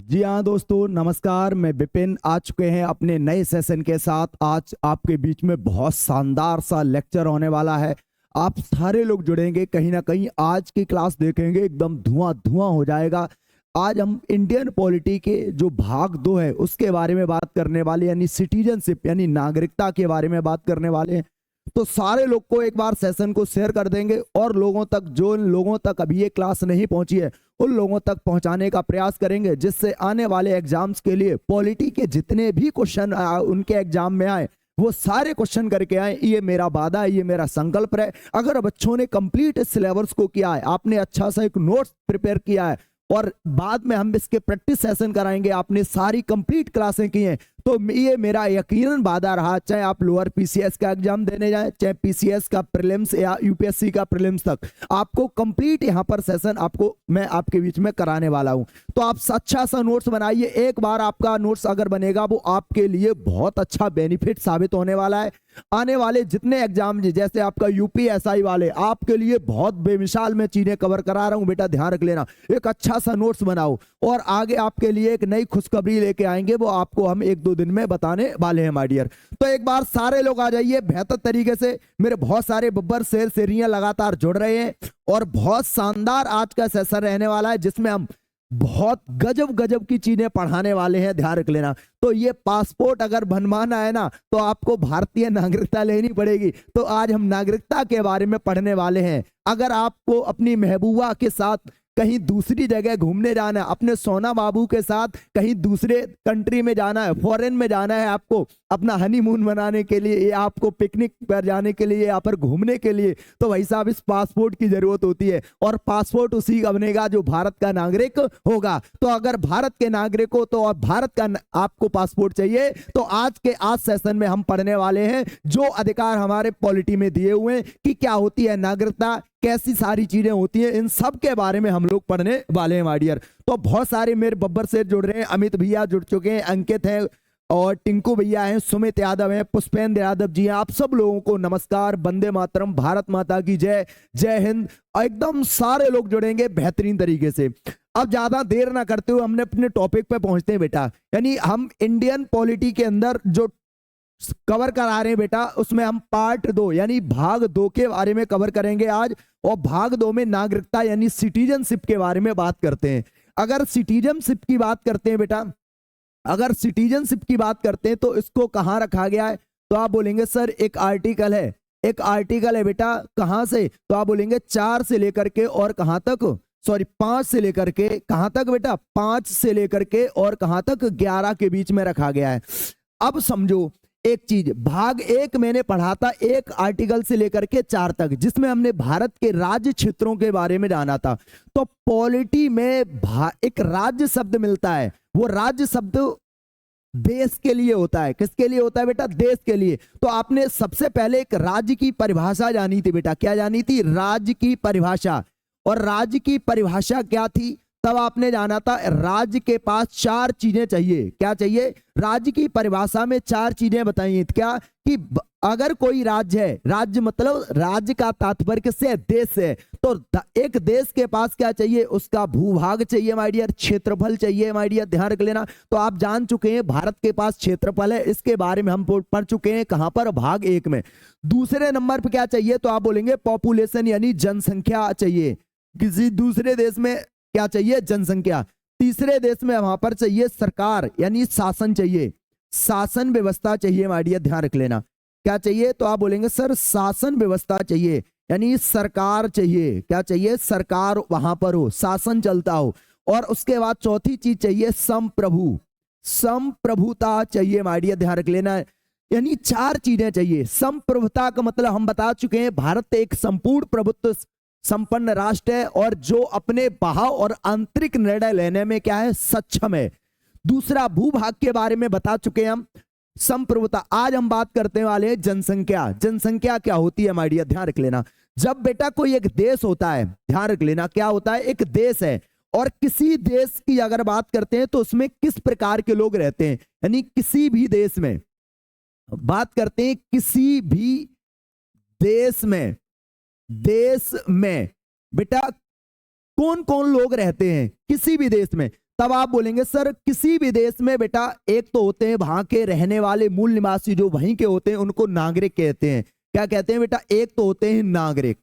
जी हाँ दोस्तों, नमस्कार। मैं विपिन आ चुके हैं अपने नए सेशन के साथ। आज आपके बीच में बहुत शानदार सा लेक्चर होने वाला है। आप सारे लोग जुड़ेंगे, कहीं ना कहीं आज की क्लास देखेंगे एकदम धुआं धुआं हो जाएगा। आज हम इंडियन पॉलिटी के जो भाग 2 है उसके बारे में बात करने वाले, यानी सिटीजनशिप यानी नागरिकता के बारे में बात करने वाले हैं। तो सारे लोग को एक बार सेशन को शेयर कर देंगे और लोगों तक, जो लोगों तक अभी ये क्लास नहीं पहुंची है उन लोगों तक पहुंचाने का प्रयास करेंगे, जिससे आने वाले एग्जाम्स के लिए पॉलिटी के जितने भी क्वेश्चन उनके एग्जाम में आए वो सारे क्वेश्चन करके आए। ये मेरा वादा है, ये मेरा संकल्प है। अगर बच्चों ने कंप्लीट इस सिलेबस को किया है, आपने अच्छा सा एक नोट्स प्रिपेयर किया है और बाद में हम इसके प्रैक्टिस सेशन कराएंगे, आपने सारी कंप्लीट क्लासें की हैं, तो ये मेरा यकीनन वादा रहा, चाहे आप लोअर पीसीएस का एग्जाम देने जाएं, चाहे पीसीएस का प्रीलिम्स या यूपीएससी का प्रीलिम्स तक, आपको कंप्लीट यहां पर सेशन आपको मैं आपके बीच में कराने वाला हूं। तो आप अच्छा सा नोट्स बनाइए। एक बार आपका नोट्स अगर बनेगा वो आपके लिए बहुत अच्छा बेनिफिट साबित होने वाला है। आने वाले जितने एग्जाम, जैसे आपका यूपीएसआई वाले, आपके लिए बहुत बेमिसाल मैं चीजें कवर करा रहा हूं बेटा, ध्यान रख लेना। एक अच्छा सा नोट्स बनाओ और आगे आपके लिए एक नई खुशखबरी लेके आएंगे, वो आपको हम 1-2 दिन में बताने वाले हैं माय डियर। तो एक बार सारे लोग आ जाइए बेहतर तरीके से। मेरे बहुत सारे बब्बर शेर शेरियां लगातार जुड़ रहे हैं और बहुत शानदार आज का सेशन रहने वाला है, जिसमें हम बहुत गजब गजब की चीजें पढ़ाने वाले हैं, ध्यान रख लेना। तो ये पासपोर्ट अगर बनवाना है ना तो आपको भारतीय नागरिकता लेनी पड़ेगी। तो आज हम नागरिकता के बारे में पढ़ने वाले हैं। अगर आपको अपनी महबूबा के साथ कहीं दूसरी जगह घूमने जाना है, अपने सोना बाबू के साथ कहीं दूसरे कंट्री में जाना है, फॉरेन में जाना है, आपको अपना हनीमून मनाने के लिए या आपको पिकनिक पर जाने के लिए, यहाँ पर घूमने के लिए, तो भाई साहब इस पासपोर्ट की जरूरत होती है। और पासपोर्ट उसी का बनेगा जो भारत का नागरिक होगा। तो अगर भारत के नागरिक हो तो और भारत का आपको पासपोर्ट चाहिए, तो आज सेशन में हम पढ़ने वाले हैं जो अधिकार हमारे पॉलिटी में दिए हुए हैं कि क्या होती है नागरिकता, कैसी सारी चीजें होती हैं, इन सब के बारे में हम लोग पढ़ने वाले हैं माय डियर। तो बहुत सारे मेरे बब्बर से जुड़ रहे हैं। अमित भैया जुड़ चुके हैं, अंकित है और टिंकू भैया हैं, सुमित यादव हैं, पुष्पेंद्र यादव जी हैं। आप सब लोगों को नमस्कार, वंदे मातरम, भारत माता की जय, जय हिंद। एकदम सारे लोग जुड़ेंगे बेहतरीन तरीके से। अब ज्यादा देर ना करते हुए हमने अपने टॉपिक पे पहुंचते हैं बेटा। यानी हम इंडियन पॉलिटी के अंदर जो कवर करा रहे हैं बेटा, उसमें हम पार्ट 2 यानी भाग 2 के बारे में कवर करेंगे आज। और भाग 2 में नागरिकता यानी सिटीजनशिप के बारे में बात करते हैं। अगर सिटीजनशिप की बात करते हैं बेटा, अगर सिटीजनशिप की बात करते हैं तो इसको कहां रखा गया है, तो आप बोलेंगे सर एक आर्टिकल है, एक आर्टिकल है बेटा। कहां से, तो आप बोलेंगे 4 से लेकर के और कहां तक, सॉरी 5 से लेकर के कहां तक बेटा, 5 से लेकर के और कहां तक 11 के बीच में रखा गया है। अब समझो एक चीज, भाग 1 मैंने पढ़ा था 1 आर्टिकल से लेकर के 4 तक, जिसमें हमने भारत के राज्य क्षेत्रों के बारे में जाना था। तो पॉलिटी में एक राज्य शब्द मिलता है, वो राज्य शब्द देश के लिए होता है। किसके लिए होता है बेटा, देश के लिए। तो आपने सबसे पहले एक राज्य की परिभाषा जानी थी बेटा, क्या जानी थी, राज्य की परिभाषा। और राज्य की परिभाषा क्या थी, तब आपने जाना था राज्य के पास 4 चीजें चाहिए। क्या चाहिए, राज्य की परिभाषा में 4 चीजें बताइए। क्या कि अगर कोई राज्य है, राज्य मतलब राज्य का तात्पर्य किससे, देश से, तो एक देश के पास क्या चाहिए, उसका भूभाग चाहिए माय डियर, क्षेत्रफल चाहिए माय डियर, ध्यान रख लेना। तो आप जान चुके हैं भारत के पास क्षेत्रफल है, इसके बारे में हम पढ़ चुके हैं, कहां पर, भाग 1 में। दूसरे नंबर पर क्या चाहिए, तो आप बोलेंगे पॉपुलेशन यानी जनसंख्या चाहिए। किसी दूसरे देश में क्या चाहिए, जनसंख्या। तीसरे देश में वहां पर चाहिए सरकार यानी शासन चाहिए, शासन व्यवस्था चाहिए माय डियर, ध्यान रख लेना। क्या चाहिए, तो आप बोलेंगे सर शासन व्यवस्था चाहिए यानी सरकार चाहिए। क्या चाहिए, सरकार वहां पर हो, शासन चलता हो। और उसके बाद चौथी चीज चाहिए संप्रभु, संप्रभुता चाहिए माय डियर, ध्यान रख लेना। यानी 4 चीजें चाहिए। संप्रभुता का मतलब हम बता चुके हैं, भारत एक संपूर्ण प्रभुत्व संपन्न राष्ट्र है और जो अपने बाह्य और आंतरिक निर्णय लेने में क्या है, सक्षम है। दूसरा, भूभाग के बारे में बता चुके हैं हम, संप्रभुता। आज हम बात करते वाले हैं जनसंख्या। जनसंख्या क्या होती है माय डियर, ध्यान रख लेना। जब बेटा कोई एक देश होता है, ध्यान रख लेना, क्या होता है, एक देश है, और किसी देश की अगर बात करते हैं तो उसमें किस प्रकार के लोग रहते हैं, यानी किसी भी देश में बात करते हैं, किसी भी देश में बेटा कौन कौन लोग रहते हैं किसी भी देश में, तब आप बोलेंगे सर किसी भी देश में बेटा एक तो होते हैं वहां के रहने वाले मूल निवासी जो वहीं के होते हैं, उनको नागरिक कहते हैं। क्या कहते हैं बेटा? एक तो होते हैं नागरिक।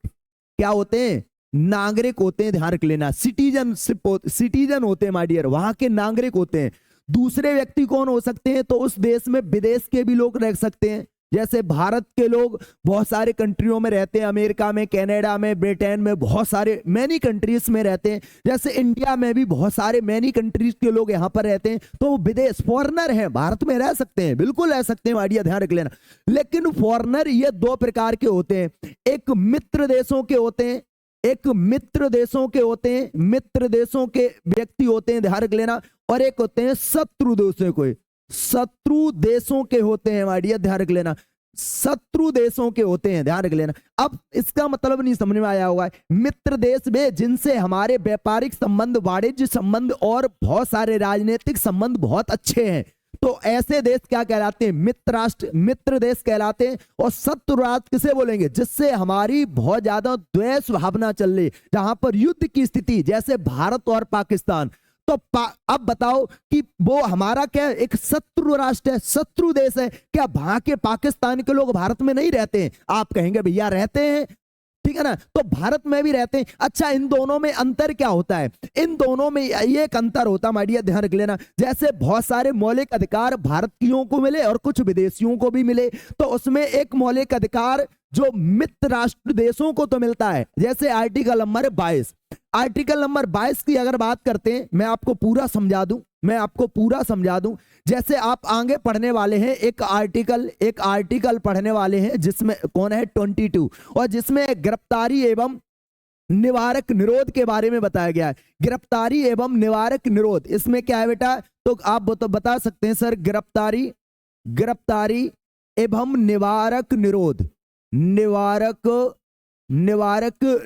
क्या होते हैं? नागरिक होते हैं, ध्यान रख लेना। सिटीजन होते हैं माय डियर, वहां के नागरिक होते हैं। दूसरे व्यक्ति कौन हो सकते हैं? तो उस देश में विदेश के भी लोग रह सकते हैं। जैसे भारत के लोग बहुत सारे कंट्रियों में रहते हैं, अमेरिका में, कनाडा में, ब्रिटेन में, बहुत सारे मैनी कंट्रीज में रहते हैं। जैसे इंडिया में भी बहुत सारे मैनी कंट्रीज के लोग यहाँ पर रहते हैं, तो वो विदेश फॉरेनर हैं, भारत में रह सकते हैं, बिल्कुल रह सकते हैं आइडिया, ध्यान रख लेना। लेकिन फॉरेनर ये दो प्रकार के होते हैं, एक मित्र देशों के होते हैं, एक मित्र देशों के होते हैं, मित्र देशों के व्यक्ति होते हैं, ध्यान रख लेना, और एक होते हैं शत्रु देशों के, शत्रु देशों के होते हैं आइडिया, ध्यान रख लेना, शत्रु देशों के होते हैं, ध्यान रख लेना। अब इसका मतलब नहीं समझ में आया होगा। मित्र देश में जिनसे हमारे व्यापारिक संबंध, वाणिज्य संबंध और बहुत सारे राजनीतिक संबंध बहुत अच्छे हैं, तो ऐसे देश क्या कहलाते हैं? मित्र राष्ट्र, मित्र देश कहलाते हैं। और शत्रु राष्ट्र किसे बोलेंगे? जिससे हमारी बहुत ज्यादा द्वेष भावना चल रही, जहां पर युद्ध की स्थिति, जैसे भारत और पाकिस्तान। तो अब बताओ कि वो हमारा क्या एक शत्रु राष्ट्र है, शत्रु देश है। क्या वहां के पाकिस्तान के लोग भारत में नहीं रहते हैं? आप कहेंगे भैया रहते हैं, ठीक है ना, तो भारत में भी रहते हैं। अच्छा, इन दोनों में अंतर क्या होता है? इन दोनों में ये एक अंतर होता है माइडिया, ध्यान रख लेना। जैसे बहुत सारे मौलिक अधिकार भारतीयों को मिले और कुछ विदेशियों को भी मिले, तो उसमें एक मौलिक अधिकार जो मित्र राष्ट्र देशों को तो मिलता है, जैसे आर्टिकल नंबर 22। आर्टिकल नंबर 22 की अगर बात करते हैं, मैं आपको पूरा समझा दूं, मैं आपको पूरा समझा दूं। जैसे आप आगे पढ़ने वाले हैं, एक आर्टिकल पढ़ने वाले हैं जिसमें कौन है 22, और जिसमें गिरफ्तारी एवं निवारक निरोध के बारे में बताया गया है। गिरफ्तारी एवं निवारक निरोध, इसमें क्या है बेटा? तो आप तो बता सकते हैं सर, गिरफ्तारी एवं निवारक निरोध, निवारक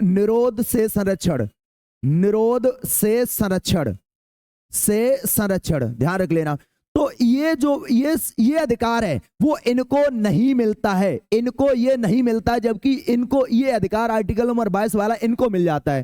निरोध से संरक्षण, निरोध से संरक्षण, ध्यान रख लेना। तो ये जो ये अधिकार है वो इनको नहीं मिलता है, इनको ये नहीं मिलता, जबकि इनको ये अधिकार आर्टिकल नंबर 22 वाला इनको मिल जाता है,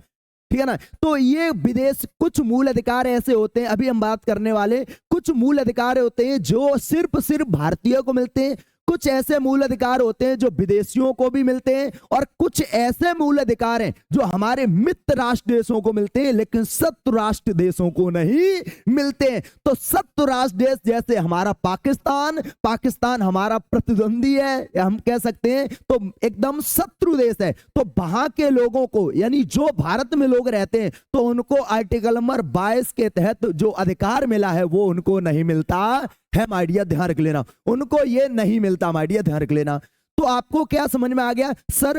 ठीक है ना। तो ये विदेश, कुछ मूल अधिकार ऐसे होते हैं, अभी हम बात करने वाले, कुछ मूल अधिकार होते हैं जो सिर्फ भारतीयों को मिलते हैं, कुछ ऐसे मूल अधिकार होते हैं जो विदेशियों को भी मिलते हैं, और कुछ ऐसे मूल अधिकार हैं जो हमारे मित्र राष्ट्र देशों को मिलते हैं लेकिन शत्रु राष्ट्र देशों को नहीं मिलते हैं। तो शत्रु राष्ट्र देश जैसे हमारा पाकिस्तान हमारा प्रतिद्वंदी है, या हम कह सकते हैं तो एकदम शत्रु देश है। तो वहां के लोगों को, यानी जो भारत में लोग रहते हैं, तो उनको आर्टिकल नंबर 22 के तहत जो अधिकार मिला है वो उनको नहीं मिलता है माइडिया, ध्यान रख लेना, उनको ये नहीं मिलता माइडिया, ध्यान रख लेना। तो आपको क्या समझ में आ गया? सर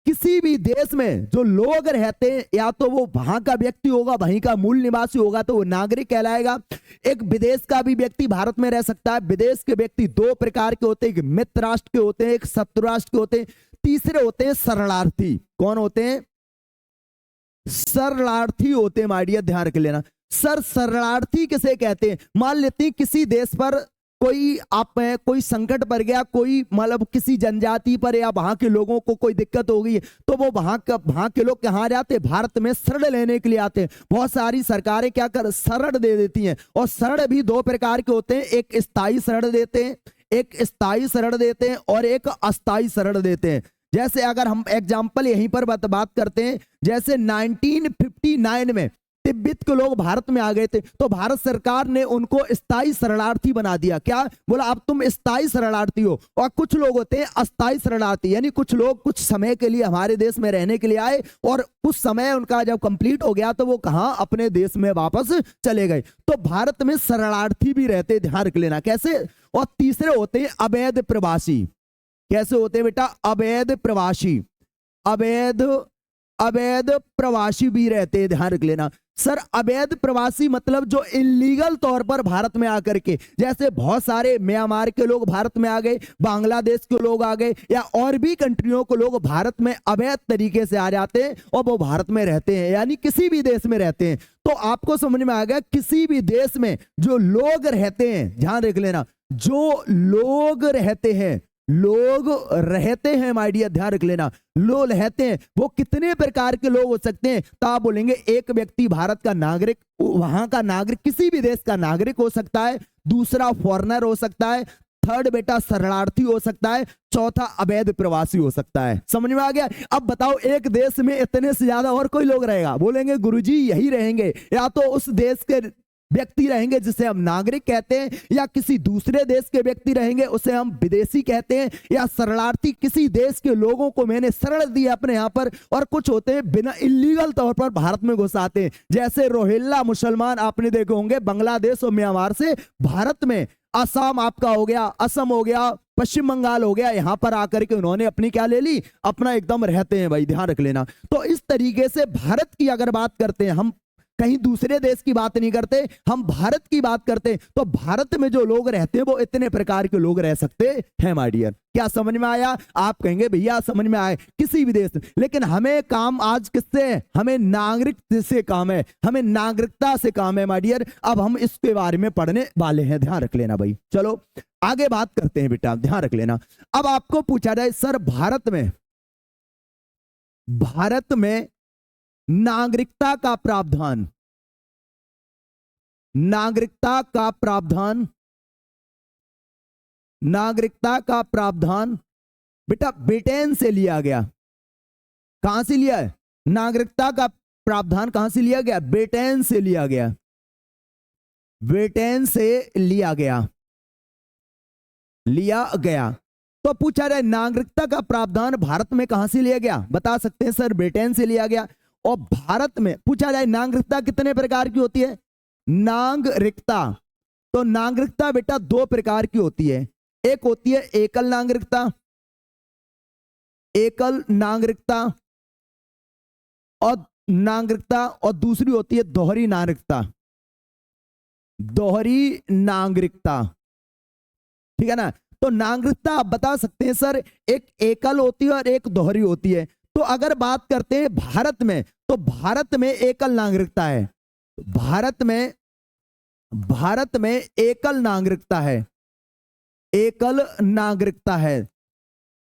किसी भी देश में जो लोग रहते हैं, या तो वो वहां का व्यक्ति होगा, वहीं का मूल निवासी होगा, तो वो नागरिक कहलाएगा। एक विदेश का भी व्यक्ति भारत में रह सकता है। विदेश के व्यक्ति दो प्रकार के होते हैं, एक मित्र राष्ट्र के होते हैं, एक शत्रु राष्ट्र के होते हैं। तीसरे होते हैं शरणार्थी। कौन होते हैं? शरणार्थी होते हैं माइडिया, ध्यान रख लेना। सर शरणार्थी किसे कहते हैं? मान लेते हैं किसी देश पर कोई संकट पड़ गया, कोई मतलब किसी जनजाति पर या वहां के लोगों को कोई दिक्कत हो गई, तो वो वहां के लोग कहाँ जाते हैं? भारत में शरण लेने के लिए आते हैं। बहुत सारी सरकारें क्या कर शरण दे देती हैं, और शरण भी दो प्रकार के होते हैं, एक स्थायी शरण देते हैं, और एक अस्थायी शरण देते हैं। जैसे अगर हम एग्जाम्पल यहीं पर बात करते हैं, जैसे 1959 में तिब्बत के लोग भारत में आ गए थे, तो भारत सरकार ने उनको स्थायी शरणार्थी बना दिया। क्या बोला? अब तुम स्थायी शरणार्थी हो। और कुछ लोग होते हैं अस्थायी शरणार्थी, यानी कुछ लोग कुछ समय के लिए हमारे देश में रहने के लिए आए, और कुछ समय उनका जब कंप्लीट हो गया तो वो कहाँ? अपने देश में वापस चले गए। तो भारत में शरणार्थी भी रहते, ध्यान रख लेना कैसे। और तीसरे होते हैं अवैध प्रवासी। कैसे होते हैं बेटा? अवैध प्रवासी, अवैध प्रवासी भी रहते हैं, ध्यान रख लेना। सर अवैध प्रवासी मतलब जो इलीगल तौर पर भारत में आकर के, जैसे बहुत सारे म्यांमार के लोग भारत में आ गए, बांग्लादेश के लोग आ गए, या और भी कंट्रियों के लोग भारत में अवैध तरीके से आ जाते हैं और वो भारत में रहते हैं, यानी किसी भी देश में रहते हैं। तो आपको समझ में आ गया, किसी भी देश में जो लोग रहते हैं, ध्यान रख लेना, जो लोग रहते हैं, लोग रहते हैं माय डियर, ध्यान रख लेना, लोग रहते हैं। वो कितने प्रकार के लोग हो सकते हैं? तो आप बोलेंगे एक व्यक्ति भारत का नागरिक, वहां का नागरिक, किसी भी देश का नागरिक हो सकता है। दूसरा फॉरेनर हो सकता है। थर्ड बेटा शरणार्थी हो सकता है। चौथा अवैध प्रवासी हो सकता है। समझ में आ गया? अब बताओ एक देश में इतने से ज्यादा और कोई लोग रहेगा? बोलेंगे गुरुजी यही रहेंगे, या तो उस देश के व्यक्ति रहेंगे जिसे हम नागरिक कहते हैं, या किसी दूसरे देश के व्यक्ति रहेंगे उसे हम विदेशी कहते हैं, या शरणार्थी, किसी देश के लोगों को मैंने शरण दी अपने यहाँ पर, और कुछ होते हैं बिना इलीगल तौर पर भारत में घुस आते हैं, जैसे रोहिंग्या मुसलमान आपने देखे होंगे बांग्लादेश और म्यांमार से भारत में, असम आपका हो गया, असम हो गया, पश्चिम बंगाल हो गया, यहां पर आकर के उन्होंने अपनी क्या ले ली, अपना एकदम रहते हैं भाई, ध्यान रख लेना। तो इस तरीके से भारत की अगर बात करते हैं हम, कहीं दूसरे देश की बात नहीं करते, हम भारत की बात करते हैं, तो भारत में जो लोग रहते हैं वो इतने प्रकार के लोग रह सकते हैं माय डियर। क्या समझ में आया? आप कहेंगे भैया समझ में आए किसी भी देश, लेकिन हमें काम आज किससे है? हमें नागरिक से काम है, हमें नागरिकता से काम है माय डियर। अब हम इसके बारे में पढ़ने वाले हैं, ध्यान रख लेना भाई। चलो आगे बात करते हैं बेटा, ध्यान रख लेना। अब आपको पूछा जाए सर भारत में नागरिकता का प्रावधान, नागरिकता का प्रावधान, नागरिकता का प्रावधान बेटा ब्रिटेन से लिया गया। कहां से लिया है? नागरिकता का प्रावधान कहां से लिया गया? ब्रिटेन से लिया गया, ब्रिटेन से लिया गया, लिया गया। तो पूछा जाए नागरिकता का प्रावधान भारत में कहां से लिया गया? बता सकते हैं सर ब्रिटेन से लिया गया। और भारत में पूछा जाए नागरिकता कितने प्रकार की होती है? नागरिकता, तो नागरिकता बेटा दो प्रकार की होती है। एक होती है एकल नागरिकता, एकल नागरिकता और नागरिकता, और दूसरी होती है दोहरी नागरिकता, दोहरी नागरिकता, ठीक है ना। तो नागरिकता आप बता सकते हैं सर एक एकल होती है और एक दोहरी होती है। तो अगर बात करते हैं भारत में, तो भारत में एकल नागरिकता है, भारत में एकल नागरिकता है, एकल नागरिकता है,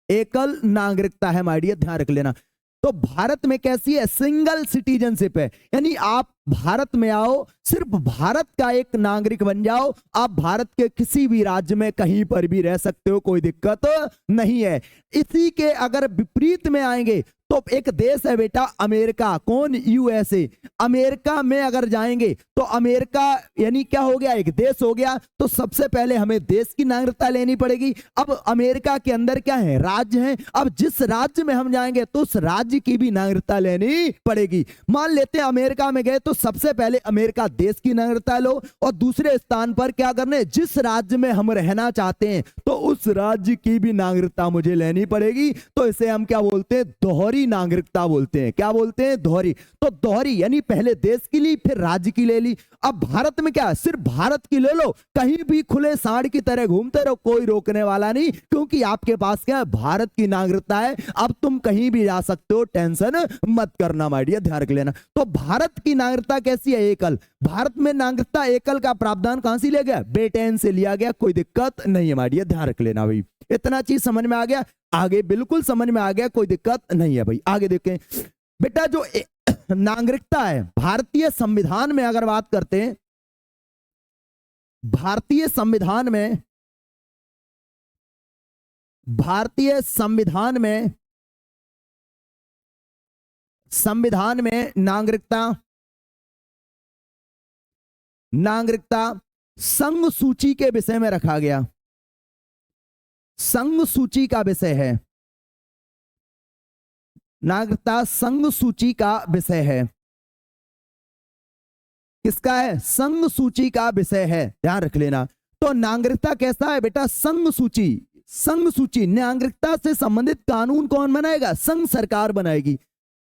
एकल नागरिकता है माय डियर, ध्यान रख लेना। तो भारत में कैसी है? सिंगल सिटीजनशिप है, यानी आप भारत में आओ, सिर्फ भारत का एक नागरिक बन जाओ, आप भारत के किसी भी राज्य में कहीं पर भी रह सकते हो, कोई दिक्कत नहीं है। इसी के अगर विपरीत में आएंगे तो एक देश है बेटा अमेरिका, कौन? यूएसए। अमेरिका में अगर जाएंगे तो अमेरिका यानी क्या हो गया? एक देश हो गया। तो सबसे पहले हमें देश की नागरिकता लेनी पड़ेगी। अब अमेरिका के अंदर क्या है? राज्य है। अब जिस राज्य में हम जाएंगे तो उस राज्य की भी नागरिकता लेनी पड़ेगी। मान लेते हैं अमेरिका में गए तो सबसे पहले अमेरिका देश की नागरिकता लो, और दूसरे स्थान पर क्या करने? जिस राज्य में हम रहना चाहते हैं तो उस राज्य की भी नागरिकता मुझे लेनी पड़ेगी। तो इसे हम क्या बोलते हैं? दोहरी नागरिकता बोलते हैं। क्या बोलते हैं? दोहरी। तो दोहरी यानी पहले देश की ली फिर राज्य की ले ली। अब भारत में क्या है? सिर्फ भारत की ले लो, कहीं भी खुले सांड की तरह घूमते रहो, कोई रोकने वाला नहीं, क्योंकि आपके पास क्या है? भारत की नागरिकता है। अब तुम कहीं भी जा सकते हो, टेंशन मत करना माय डियर, ध्यान रख लेना। तो भारत की नागरिकता कैसी है? एकल। भारत में नागरिकता एकल का प्रावधान कहां से लिया गया? ब्रिटेन से लिया गया, कोई दिक्कत नहीं है माय डियर, ध्यान रख लेना भाई। इतना चीज समझ में आ गया? आगे बिल्कुल समझ में आ गया, कोई दिक्कत नहीं है भाई। आगे देखें बेटा, जो नागरिकता है भारतीय संविधान में अगर बात करते हैं, भारतीय संविधान में नागरिकता संघ सूची के विषय में रखा गया। संघ सूची का विषय है नागरिकता, संघ सूची का विषय है। किसका है? संघ सूची का विषय है, ध्यान रख लेना। तो नागरिकता कैसा है बेटा? संघ सूची। संघ सूची, नागरिकता से संबंधित कानून कौन बनाएगा? संघ सरकार बनाएगी,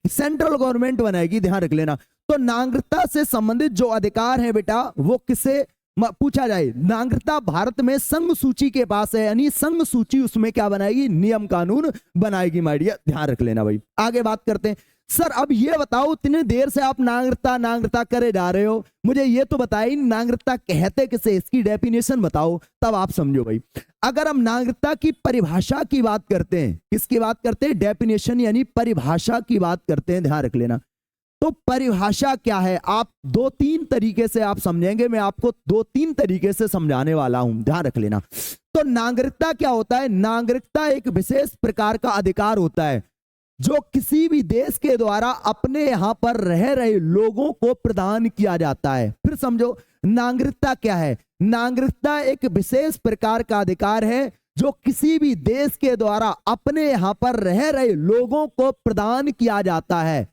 सेंट्रल गवर्नमेंट बनाएगी, ध्यान रख लेना। तो नागरिकता से संबंधित जो अधिकार है बेटा वो किसे पूछा जाए? नागरिकता भारत में संघ सूची के पास है, यानी संघ सूची उसमें क्या बनाएगी? नियम कानून बनाएगी माय डियर, ध्यान रख लेना भाई। आगे बात करते हैं सर अब ये बताओ, इतनी देर से आप नागरिकता नागरिकता करे जा रहे हो, मुझे ये तो बताइए नागरिकता कहते किसे, इसकी डेफिनेशन बताओ, तब आप समझो भाई। अगर हम नागरिकता की परिभाषा की बात करते हैं, किसकी बात करते हैं, डेफिनेशन यानी परिभाषा की बात करते हैं, ध्यान रख लेना। तो परिभाषा क्या है, आप दो तीन तरीके से आप समझेंगे, मैं आपको दो तीन तरीके से समझाने वाला हूं, ध्यान रख लेना। तो नागरिकता क्या होता है, नागरिकता एक विशेष प्रकार का अधिकार होता है जो किसी भी देश के द्वारा अपने यहां पर रह रहे लोगों को प्रदान किया जाता है। फिर समझो नागरिकता क्या है, नागरिकता एक विशेष प्रकार का अधिकार है जो किसी भी देश के द्वारा अपने यहां पर रह रहे लोगों को प्रदान किया जाता है,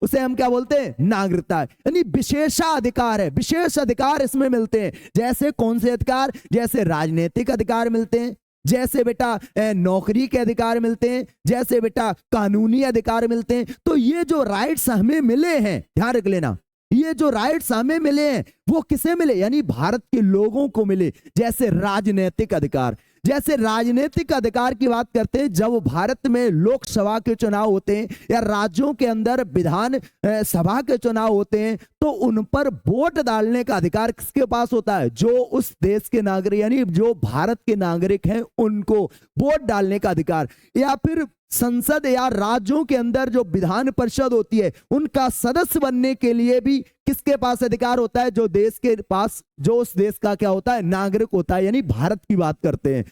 उसे हम क्या बोलते हैं, नागरिकता है। यानी विशेषाधिकार है, विशेष अधिकार इसमें मिलते हैं। जैसे कौन से अधिकार, जैसे राजनीतिक अधिकार मिलते हैं, जैसे बेटा नौकरी के अधिकार मिलते हैं, जैसे बेटा कानूनी अधिकार मिलते हैं। तो ये जो राइट्स हमें मिले हैं, ध्यान रख लेना, ये जो राइट्स हमें मिले हैं वो किसे मिले, यानी भारत के लोगों को मिले। जैसे राजनीतिक अधिकार, जैसे राजनीतिक अधिकार की बात करते हैं, जब भारत में लोकसभा के चुनाव होते हैं या राज्यों के अंदर विधान सभा के चुनाव होते हैं, तो उन पर वोट डालने का अधिकार किसके पास होता है, जो उस देश के नागरिक यानी जो भारत के नागरिक हैं उनको वोट डालने का अधिकार। या फिर संसद या राज्यों के अंदर जो विधान परिषद होती है उनका सदस्य बनने के लिए भी किसके पास अधिकार होता है, जो देश के पास, जो उस देश का क्या होता है, नागरिक होता है, यानी भारत की बात करते हैं।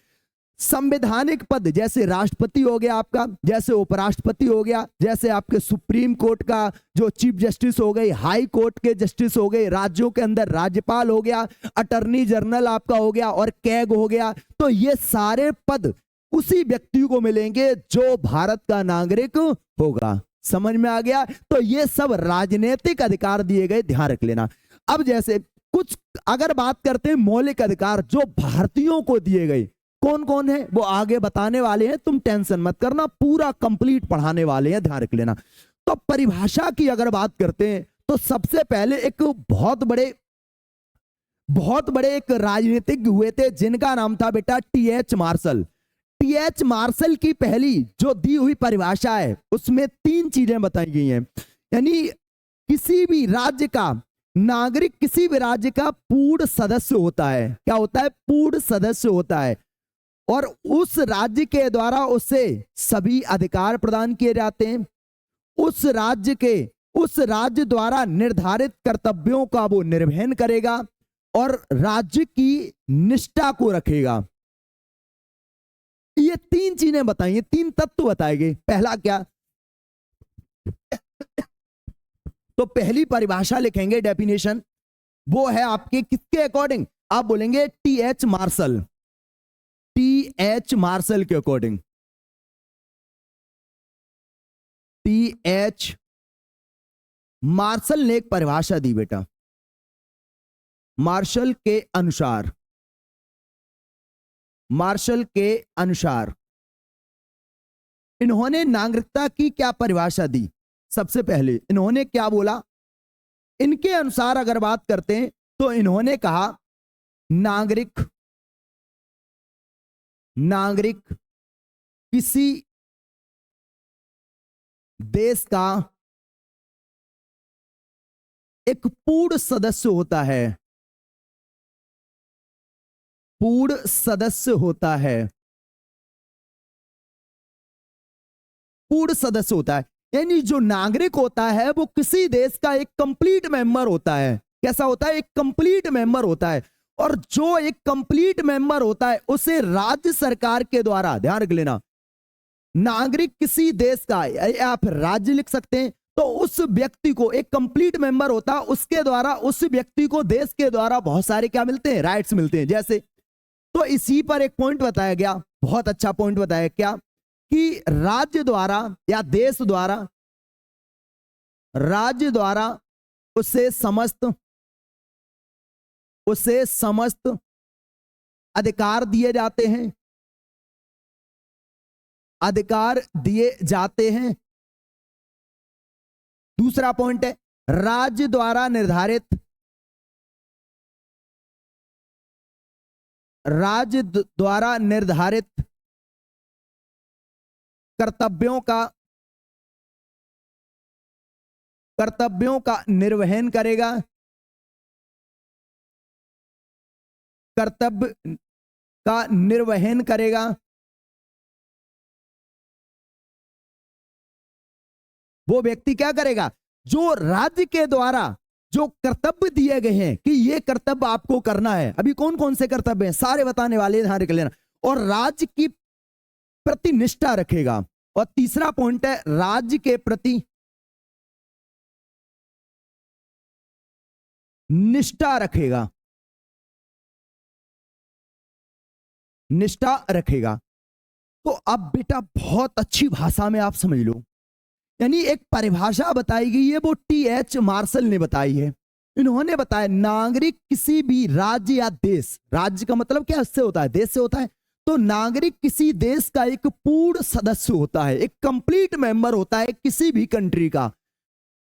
संवैधानिक पद, जैसे राष्ट्रपति हो गया आपका, जैसे उपराष्ट्रपति हो गया, जैसे आपके सुप्रीम कोर्ट का जो चीफ जस्टिस हो गई, हाई कोर्ट के जस्टिस हो गए, राज्यों के अंदर राज्यपाल हो गया, अटर्नी जनरल आपका हो गया और कैग हो गया। तो ये सारे पद उसी व्यक्ति को मिलेंगे जो भारत का नागरिक होगा। समझ में आ गया। तो ये सब राजनीतिक अधिकार दिए गए, ध्यान रख लेना। अब जैसे कुछ अगर बात करते हैं मौलिक अधिकार जो भारतीयों को दिए गए, कौन कौन है वो आगे बताने वाले हैं, तुम टेंशन मत करना, पूरा कंप्लीट पढ़ाने वाले हैं, ध्यान रख लेना। तो परिभाषा की अगर बात करते हैं तो सबसे पहले एक बहुत बड़े एक राजनीतिज्ञ हुए थे जिनका नाम था बेटा टीएच मार्शल। टीएच मार्शल की पहली जो दी हुई परिभाषा है उसमें तीन चीजें बताई गई हैं, यानी किसी भी राज्य का नागरिक किसी भी राज्य का पूर्ण सदस्य होता है। क्या होता है, पूर्ण सदस्य होता है, और उस राज्य के द्वारा उसे सभी अधिकार प्रदान किए जाते हैं। उस राज्य द्वारा निर्धारित कर्तव्यों का वो निर्वहन करेगा और राज्य की निष्ठा को रखेगा। ये तीन चीजें बताइए, तीन तत्व बताए गए। पहला क्या, तो पहली परिभाषा लिखेंगे डेफिनेशन, वो है आपके किसके अकॉर्डिंग, आप बोलेंगे टीएच मार्शल, टीएच मार्शल के अकॉर्डिंग। टीएच मार्शल ने एक परिभाषा दी बेटा, मार्शल के अनुसार इन्होंने नागरिकता की क्या परिभाषा दी। सबसे पहले इन्होंने क्या बोला, इनके अनुसार अगर बात करते हैं तो इन्होंने कहा नागरिक किसी देश का एक पूर्ण सदस्य होता है, पूर्ण सदस्य होता है, पूर्ण सदस्य होता है। यानी जो नागरिक होता है वो किसी देश का एक कंप्लीट मेंबर होता है। कैसा होता है, एक कंप्लीट मेंबर होता है, और जो एक कंप्लीट मेंबर होता है उसे राज्य सरकार के द्वारा, ध्यान रख लेना, नागरिक किसी देश का, या फिर राज्य लिख सकते हैं, तो उस व्यक्ति को एक कंप्लीट मेंबर होता है, उसके द्वारा उस व्यक्ति को देश के द्वारा बहुत सारे क्या मिलते हैं, राइट्स मिलते हैं। जैसे तो इसी पर एक पॉइंट बताया गया, बहुत अच्छा पॉइंट बताया, क्या कि राज्य द्वारा उसे समस्त अधिकार दिए जाते हैं। दूसरा पॉइंट है, राज्य द्वारा निर्धारित कर्तव्यों का कर्तव्यों का निर्वहन करेगा, कर्तव्य का निर्वहन करेगा। वो व्यक्ति क्या करेगा, जो राज्य के द्वारा जो कर्तव्य दिए गए हैं कि ये कर्तव्य आपको करना है। अभी कौन कौन से कर्तव्य हैं सारे बताने वाले, ध्यान रख लेना। और राज्य की प्रति निष्ठा रखेगा। और तीसरा पॉइंट है राज्य के प्रति निष्ठा रखेगा, निष्ठा रखेगा। तो अब बेटा बहुत अच्छी भाषा में आप समझ लो, यानी एक परिभाषा बताई गई है, वो टी.एच. मार्शल ने बताई है। इन्होंने बताया नागरिक किसी भी राज्य या देश, राज्य का मतलब क्या उससे होता है, देश से होता है, तो नागरिक किसी देश का एक पूर्ण सदस्य होता है, एक कंप्लीट मेंबर होता है किसी भी कंट्री का।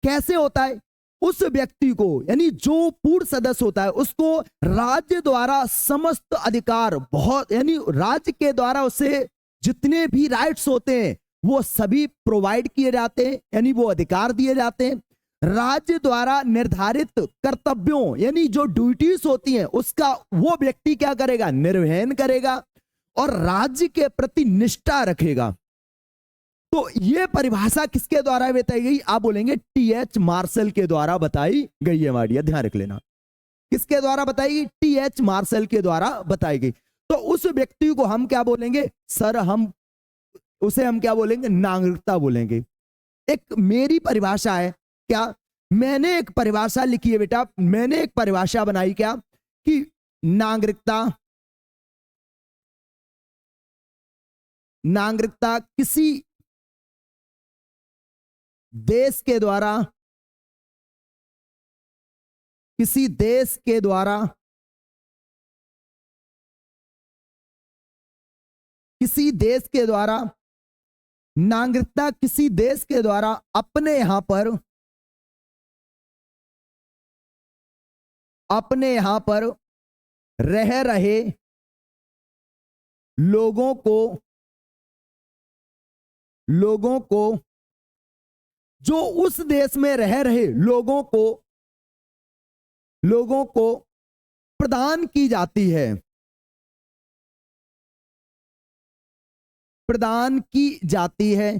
कैसे होता है, उस व्यक्ति को यानी जो पूर्ण सदस्य होता है उसको राज्य द्वारा समस्त अधिकार, बहुत यानी राज्य के द्वारा उसे जितने भी राइट्स होते हैं वो सभी प्रोवाइड किए जाते हैं, यानी वो अधिकार दिए जाते हैं। राज्य द्वारा निर्धारित कर्तव्यों यानी जो ड्यूटीज होती हैं उसका वो व्यक्ति क्या करेगा, निर्वहन करेगा और राज्य के प्रति निष्ठा रखेगा। तो ये परिभाषा किसके द्वारा बताई गई, आप बोलेंगे टी.एच. मार्शल के द्वारा बताई गई है। मारिया ध्यान रख लेना, किसके द्वारा बताई गई, टी.एच. मार्शल के द्वारा बताई गई। तो उस व्यक्ति को हम क्या बोलेंगे सर, हम उसे हम क्या बोलेंगे, नागरिकता बोलेंगे। एक मेरी परिभाषा है, क्या मैंने एक परिभाषा लिखी है बेटा, मैंने एक परिभाषा बनाई क्या कि नागरिकता, नागरिकता किसी देश के द्वारा, किसी देश के द्वारा, किसी देश के द्वारा, नागरिकता किसी देश के द्वारा अपने यहां पर, अपने यहां पर रह रहे लोगों को, लोगों को जो उस देश में रह रहे लोगों को, लोगों को प्रदान की जाती है, प्रदान की जाती है।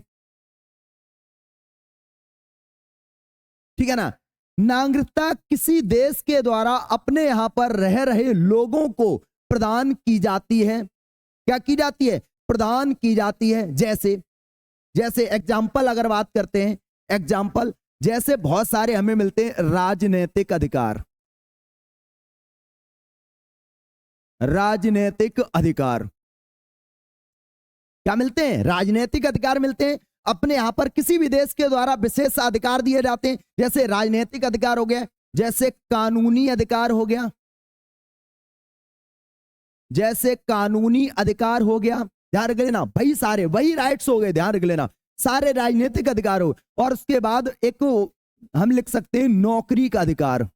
ठीक है ना, नागरिकता किसी देश के द्वारा अपने यहां पर रह रहे लोगों को प्रदान की जाती है। क्या की जाती है, प्रदान की जाती है। जैसे जैसे एग्जाम्पल अगर बात करते हैं, एग्जाम्पल जैसे बहुत सारे हमें मिलते हैं राजनीतिक अधिकार, राजनीतिक अधिकार क्या मिलते हैं, राजनीतिक अधिकार मिलते हैं। अपने यहां पर किसी भी देश के द्वारा विशेष अधिकार दिए जाते हैं, जैसे राजनीतिक अधिकार हो गया, जैसे कानूनी अधिकार हो गया, जैसे कानूनी अधिकार हो गया, ध्यान रख लेना भाई, सारे वही राइट्स हो गए, ध्यान रख लेना सारे राजनीतिक अधिकार हो। और उसके बाद एक हम लिख सकते हैं नौकरी का अधिकार,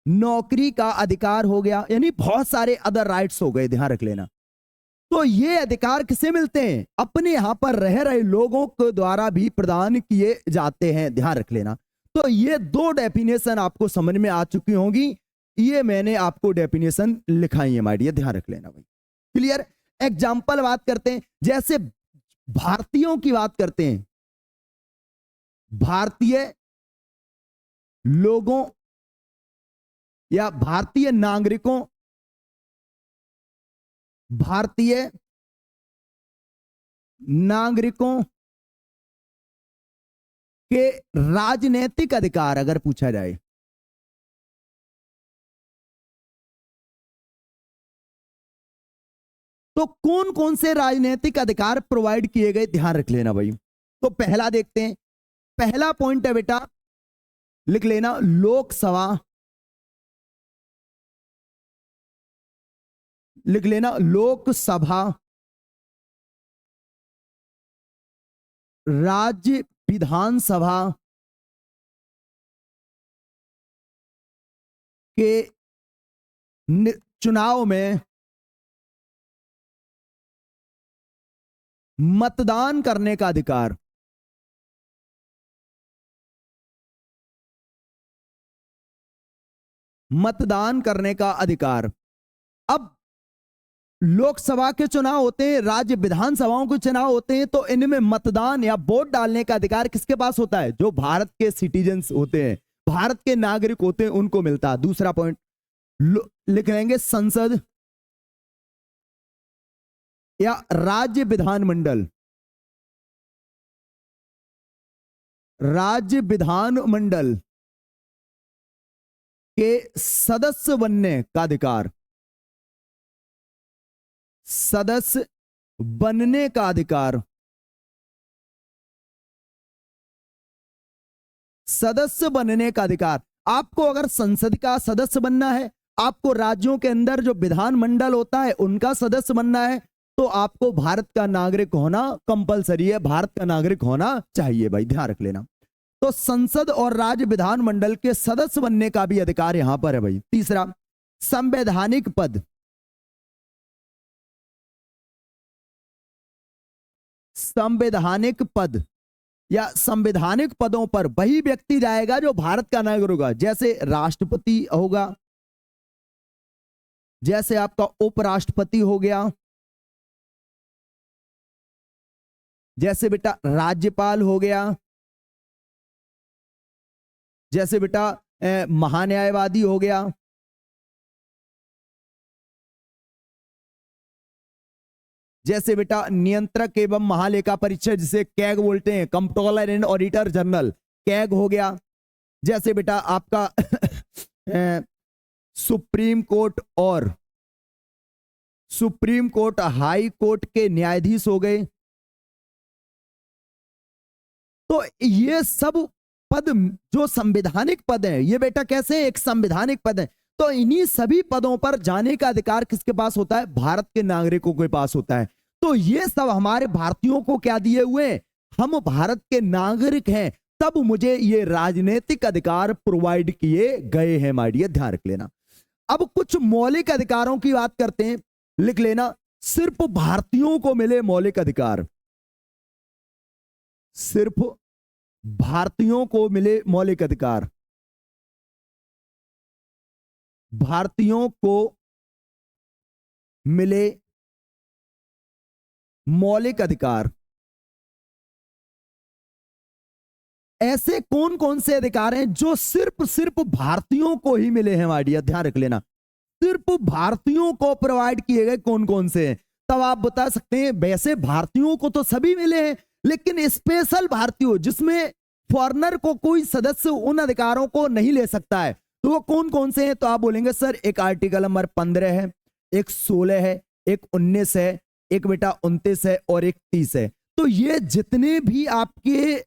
नौकरी का अधिकार हो गया, यानी बहुत सारे अदर राइट्स हो गए, ध्यान रख लेना। तो ये अधिकार किसे मिलते हैं, अपने यहां पर रह रहे लोगों के द्वारा भी प्रदान किए जाते हैं, ध्यान रख लेना। तो ये दो डेफिनेशन आपको समझ में आ चुकी होंगी, ये मैंने आपको डेफिनेशन लिखाई है माय डियर, ध्यान रख लेना भाई। क्लियर। एग्जाम्पल बात करते हैं, जैसे भारतीयों की बात करते हैं, भारतीय लोगों या भारतीय नागरिकों, भारतीय नागरिकों के राजनीतिक अधिकार अगर पूछा जाए, तो कौन कौन से राजनीतिक अधिकार प्रोवाइड किए गए, ध्यान रख लेना भाई। तो पहला देखते हैं, पहला पॉइंट है बेटा, लिख लेना लोकसभा, लिख लेना लोकसभा, राज्य विधानसभा के चुनाव में मतदान करने का अधिकार, मतदान करने का अधिकार। अब लोकसभा के चुनाव होते हैं, राज्य विधानसभाओं के चुनाव होते हैं, तो इनमें मतदान या वोट डालने का अधिकार किसके पास होता है? जो भारत के सिटीजन्स होते हैं, भारत के नागरिक होते हैं, उनको मिलता है। दूसरा पॉइंट लिख लेंगे, संसद या राज्य विधानमंडल, राज्य विधानमंडल के सदस्य बनने का अधिकार, सदस्य बनने का अधिकार, सदस्य बनने का अधिकार। आपको अगर संसद का सदस्य बनना है, आपको राज्यों के अंदर जो विधानमंडल होता है उनका सदस्य बनना है, तो आपको भारत का नागरिक होना कंपलसरी है, भारत का नागरिक होना चाहिए भाई, ध्यान रख लेना। तो संसद और राज्य विधानमंडल के सदस्य बनने का भी अधिकार यहां पर है भाई। तीसरा, संवैधानिक पद, संवैधानिक पद या संवैधानिक पदों पर वही व्यक्ति जाएगा जो भारत का नागरिक होगा। जैसे राष्ट्रपति होगा, जैसे आपका उपराष्ट्रपति हो गया, जैसे बेटा राज्यपाल हो गया, जैसे बेटा महान्यायवादी हो गया, जैसे बेटा नियंत्रक एवं महालेखा परीक्षक जिसे कैग बोलते हैं, controller and auditor general, CAG हो गया। जैसे बेटा आपका सुप्रीम कोर्ट और सुप्रीम कोर्ट, हाई कोर्ट के न्यायाधीश हो गए। तो ये सब पद जो संवैधानिक पद है, ये बेटा कैसे एक संवैधानिक पद है। तो इन्हीं सभी पदों पर जाने का अधिकार किसके पास होता है? भारत के नागरिकों के पास होता है। तो ये सब हमारे भारतीयों को क्या दिए हुए? हम भारत के नागरिक हैं, तब मुझे ये राजनीतिक अधिकार प्रोवाइड किए गए हैं। माय डियर, ध्यान रख लेना। अब कुछ मौलिक अधिकारों की बात करते हैं, लिख लेना। सिर्फ भारतीयों को मिले मौलिक अधिकार, सिर्फ भारतीयों को मिले मौलिक अधिकार, भारतीयों को मिले मौलिक अधिकार। ऐसे कौन कौन से अधिकार हैं जो सिर्फ भारतीयों को ही मिले हैं? माय डियर, ध्यान रख लेना। सिर्फ भारतीयों को प्रोवाइड किए गए कौन कौन से हैं? तब आप बता सकते हैं वैसे भारतीयों को तो सभी मिले हैं, लेकिन स्पेशल भारतीयों जिसमें फॉरेनर को कोई सदस्य उन अधिकारों को नहीं ले सकता है, तो वो कौन कौन से हैं? तो आप बोलेंगे सर एक आर्टिकल नंबर 15 है, एक 16 है, एक 19 है, एक बेटा 29 है और एक 30 है। तो ये जितने भी आपके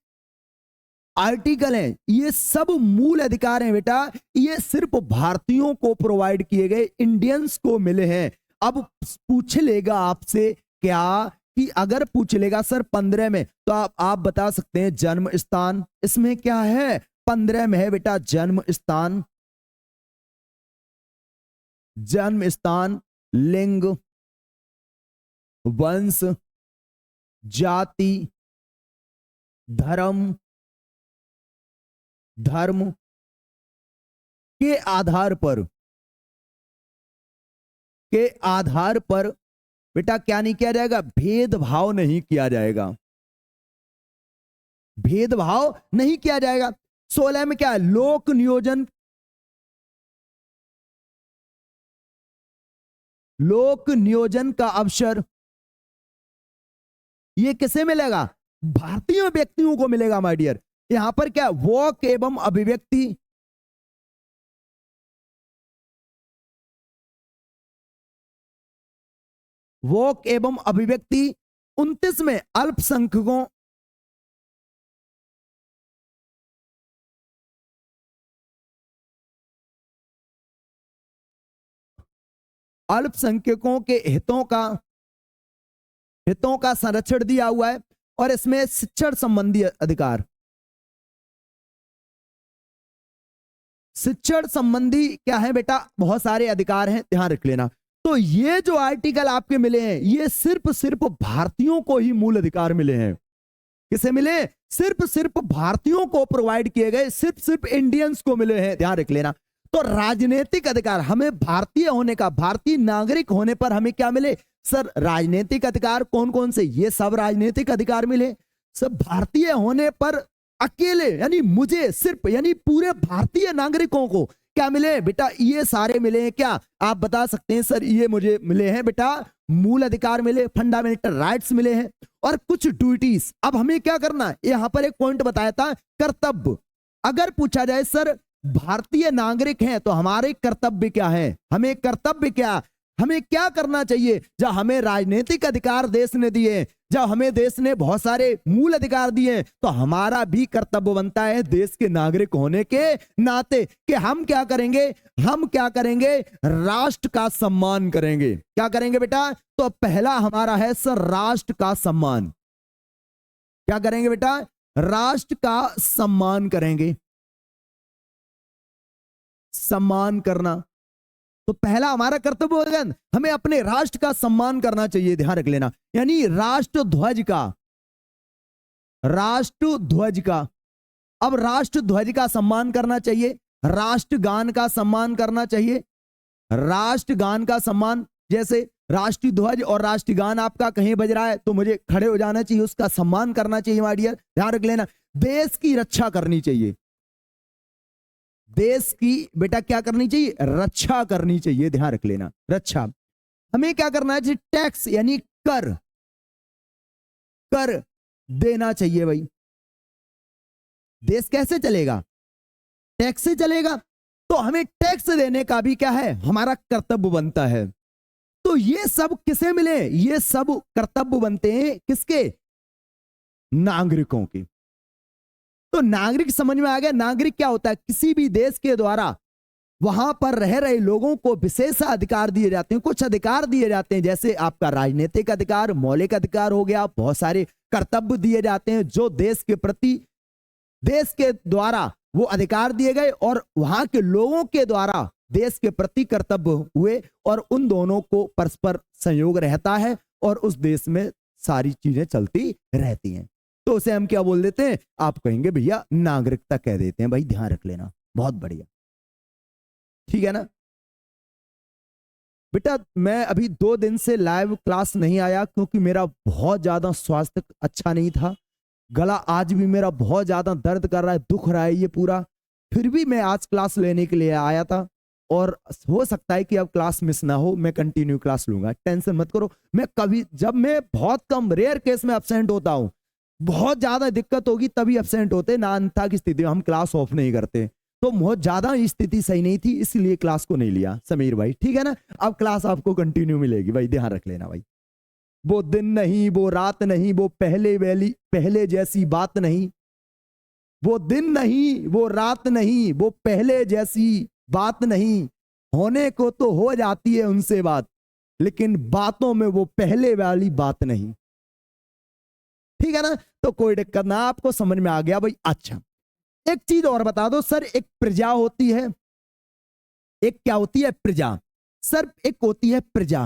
आर्टिकल हैं, ये सब मूल अधिकार हैं बेटा, ये सिर्फ भारतीयों को प्रोवाइड किए गए, इंडियंस को मिले हैं। अब पूछ लेगा आपसे क्या कि अगर पूछ लेगा सर 15 में, तो आप बता सकते हैं जन्म स्थान। इसमें क्या है? 15 में है बेटा जन्म स्थान, जन्म स्थान, लिंग, वंश, जाति, धर्म के आधार पर बेटा क्या नहीं किया जाएगा? भेदभाव नहीं किया जाएगा, भेदभाव नहीं किया जाएगा। 16 में क्या है? लोक नियोजन, लोक नियोजन का अवसर, ये किसे मिलेगा? भारतीय व्यक्तियों को मिलेगा माय डियर। यहां पर क्या? वोक एवं अभिव्यक्ति, वोक एवं अभिव्यक्ति। 29 में अल्पसंख्यकों, अल्पसंख्यकों के हितों का संरक्षण दिया हुआ है। और इसमें शिक्षण संबंधी अधिकार, शिक्षण संबंधी क्या है बेटा? बहुत सारे अधिकार हैं, ध्यान रख लेना। तो ये जो आर्टिकल आपके मिले हैं, ये सिर्फ भारतीयों को ही मूल अधिकार मिले हैं। किसे मिले? सिर्फ भारतीयों को प्रोवाइड किए गए, सिर्फ इंडियंस को मिले हैं, ध्यान रख लेना। तो राजनीतिक अधिकार, हमें भारतीय होने का, भारतीय नागरिक होने पर हमें क्या मिले सर? राजनीतिक अधिकार। कौन कौन से? ये सब राजनीतिक अधिकार मिले। सब भारतीय होने पर अकेले, यानी मुझे सिर्फ, यानी पूरे भारतीय नागरिकों को क्या मिले बेटा? ये सारे मिले हैं। क्या आप बता सकते हैं सर? ये मुझे मिले हैं बेटा, मूल अधिकार मिले, फंडामेंटल राइट्स मिले हैं, और कुछ ड्यूटीज। अब हमें क्या करना है? यहां पर एक पॉइंट बताया था, कर्तव्य। अगर पूछा जाए सर भारतीय नागरिक हैं तो हमारे कर्तव्य क्या है, हमें कर्तव्य क्या, हमें क्या करना चाहिए? जब हमें राजनीतिक अधिकार देश ने दिए, जब हमें देश ने बहुत सारे मूल अधिकार दिए, तो हमारा भी कर्तव्य बनता है देश के नागरिक होने के नाते कि हम क्या करेंगे? हम क्या करेंगे? राष्ट्र का सम्मान करेंगे। क्या करेंगे बेटा? तो पहला हमारा है सर राष्ट्र का सम्मान। क्या करेंगे बेटा? राष्ट्र का सम्मान करेंगे। सम्मान करना तो पहला हमारा कर्तव्य होगा, हमें अपने राष्ट्र का सम्मान करना चाहिए। ध्यान रख लेना, यानी राष्ट्र ध्वज का, राष्ट्र ध्वज का। अब राष्ट्र ध्वज का सम्मान करना चाहिए, राष्ट्रगान का सम्मान करना चाहिए। राष्ट्रगान का सम्मान, जैसे राष्ट्रीय ध्वज और राष्ट्रगान आपका कहीं बज रहा है तो मुझे खड़े हो जाना चाहिए, उसका सम्मान करना चाहिए माय डियर। ध्यान रख लेना, देश की रक्षा करनी चाहिए। देश की बेटा क्या करनी चाहिए? रक्षा करनी चाहिए। ध्यान रख लेना, रक्षा। हमें क्या करना है? टैक्स यानी कर, कर देना चाहिए भाई। देश कैसे चलेगा? टैक्स से चलेगा। तो हमें टैक्स देने का भी क्या है? हमारा कर्तव्य बनता है। तो ये सब किसे मिले? ये सब कर्तव्य बनते हैं किसके? नागरिकों के। तो नागरिक समझ में आ गया। नागरिक क्या होता है? किसी भी देश के द्वारा वहां पर रह रहे लोगों को विशेष अधिकार दिए जाते हैं, कुछ अधिकार दिए जाते हैं, जैसे आपका राजनीतिक अधिकार, मौलिक अधिकार हो गया, बहुत सारे कर्तव्य दिए जाते हैं जो देश के प्रति, देश के द्वारा वो अधिकार दिए गए और वहां के लोगों के द्वारा देश के प्रति कर्तव्य हुए, और उन दोनों को परस्पर संयोग रहता है और उस देश में सारी चीजें चलती रहती हैं। तो उसे हम क्या बोल देते हैं? आप कहेंगे भैया नागरिकता कह देते हैं भाई। ध्यान रख लेना, बहुत बढ़िया, ठीक है ना बेटा। मैं अभी 2 दिन से लाइव क्लास नहीं आया क्योंकि मेरा बहुत ज्यादा स्वास्थ्य अच्छा नहीं था। गला आज भी मेरा बहुत ज्यादा दर्द कर रहा है, दुख रहा है ये पूरा। फिर भी मैं आज क्लास लेने के लिए आया था, और हो सकता है कि अब क्लास मिस ना हो, मैं कंटिन्यू क्लास लूंगा, टेंशन मत करो। मैं कभी, जब मैं बहुत कम रेयर केस में एब्सेंट होता हूं, बहुत ज्यादा दिक्कत होगी तभी एब्सेंट होते, ना अन्यथा की स्थिति में हम क्लास ऑफ नहीं करते। तो बहुत ज्यादा स्थिति सही नहीं थी इसलिए क्लास को नहीं लिया समीर भाई, ठीक है ना। अब क्लास आपको कंटिन्यू मिलेगी भाई, ध्यान रख लेना भाई। वो दिन नहीं, वो रात नहीं, वो पहले जैसी बात नहीं। वो दिन नहीं, वो रात नहीं, वो पहले जैसी बात नहीं। होने को तो हो जाती है उनसे बात, लेकिन बातों में वो पहले वाली बात नहीं, ठीक है ना। तो कोई दिक्कत ना, आपको समझ में आ गया भाई। अच्छा, एक चीज और बता दो सर, एक प्रजा होती है, एक क्या होती है? प्रजा। सर एक होती है प्रजा,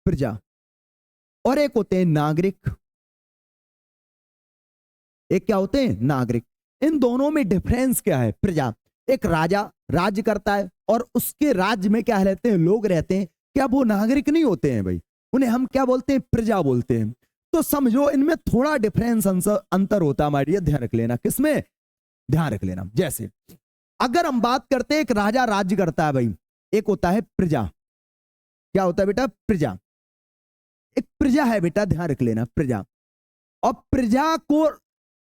प्रजा, और एक होते हैं नागरिक। एक क्या होते हैं? नागरिक। इन दोनों में डिफरेंस क्या है? प्रजा, एक राजा राज्य करता है और उसके राज्य में क्या रहते हैं? लोग रहते हैं। क्या वो नागरिक नहीं होते हैं भाई? उन्हें हम क्या बोलते हैं? प्रजा बोलते हैं। तो समझो इनमें थोड़ा डिफरेंस अंतर होता है हमारी, ध्यान रख लेना। किसमें? ध्यान रख लेना। जैसे अगर हम बात करते हैं, एक राजा राज्य करता है भाई, एक होता है प्रजा। क्या होता है बेटा? प्रजा। एक प्रजा है बेटा, ध्यान रख लेना, प्रजा। और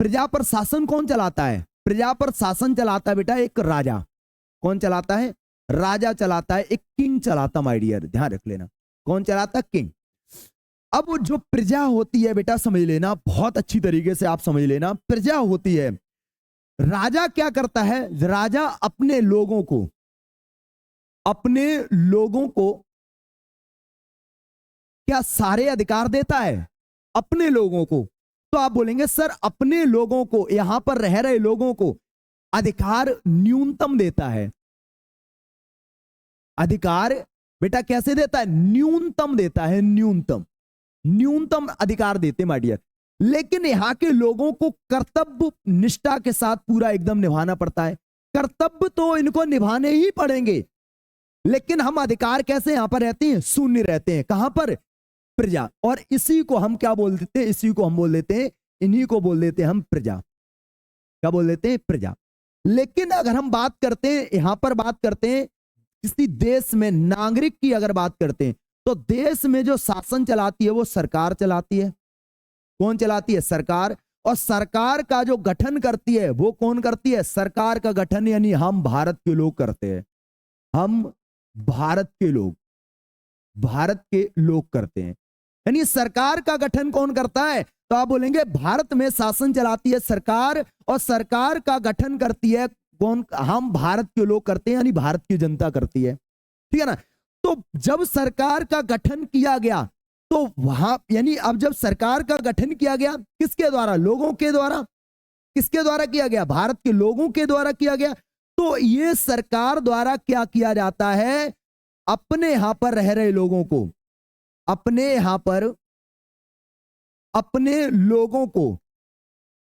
प्रजा पर शासन कौन चलाता है? प्रजा पर शासन चलाता है बेटा एक राजा। कौन चलाता है? राजा चलाता है, एक किंग चलाता, माय डियर, ध्यान रख लेना। कौन चलाता? किंग। अब जो प्रजा होती है बेटा, समझ लेना बहुत अच्छी तरीके से, आप समझ लेना। प्रजा होती है, राजा क्या करता है? राजा अपने लोगों को क्या सारे अधिकार देता है? अपने लोगों को। तो आप बोलेंगे सर अपने लोगों को, यहां पर रह रहे लोगों को अधिकार न्यूनतम देता है। अधिकार बेटा कैसे देता है? न्यूनतम देता है, न्यूनतम अधिकार देते माय डियर। लेकिन यहां के लोगों को कर्तव्य निष्ठा के साथ पूरा एकदम निभाना पड़ता है। कर्तव्य तो इनको निभाने ही पड़ेंगे, लेकिन हम अधिकार कैसे यहां पर रहते हैं, शून्य रहते हैं। कहां पर, प्रजा। और इसी को हम क्या बोल देते हैं, इसी को हम बोल देते हैं, इन्हीं को बोल देते हैं हम प्रजा। क्या बोल देते हैं, प्रजा। लेकिन अगर हम बात करते हैं, यहां पर बात करते हैं किसी देश में नागरिक की अगर बात करते हैं, तो देश में जो शासन चलाती है वो सरकार चलाती है। कौन चलाती है, सरकार। और सरकार का जो गठन करती है वो कौन करती है, सरकार का गठन यानी हम भारत के लोग करते हैं। हम भारत के लोग करते हैं। यानी सरकार का गठन कौन करता है, तो आप बोलेंगे भारत में शासन चलाती है सरकार, और सरकार का गठन करती है कौन, हम भारत के लोग करते हैं, यानी भारत की जनता करती है। ठीक है ना। तो जब सरकार का गठन किया गया, तो वहां यानी अब जब सरकार का गठन किया गया किसके द्वारा, लोगों के द्वारा। किसके द्वारा किया गया, भारत के लोगों के द्वारा किया गया। तो ये सरकार द्वारा क्या किया जाता है, अपने यहां पर रह रहे लोगों को, अपने यहां पर अपने लोगों को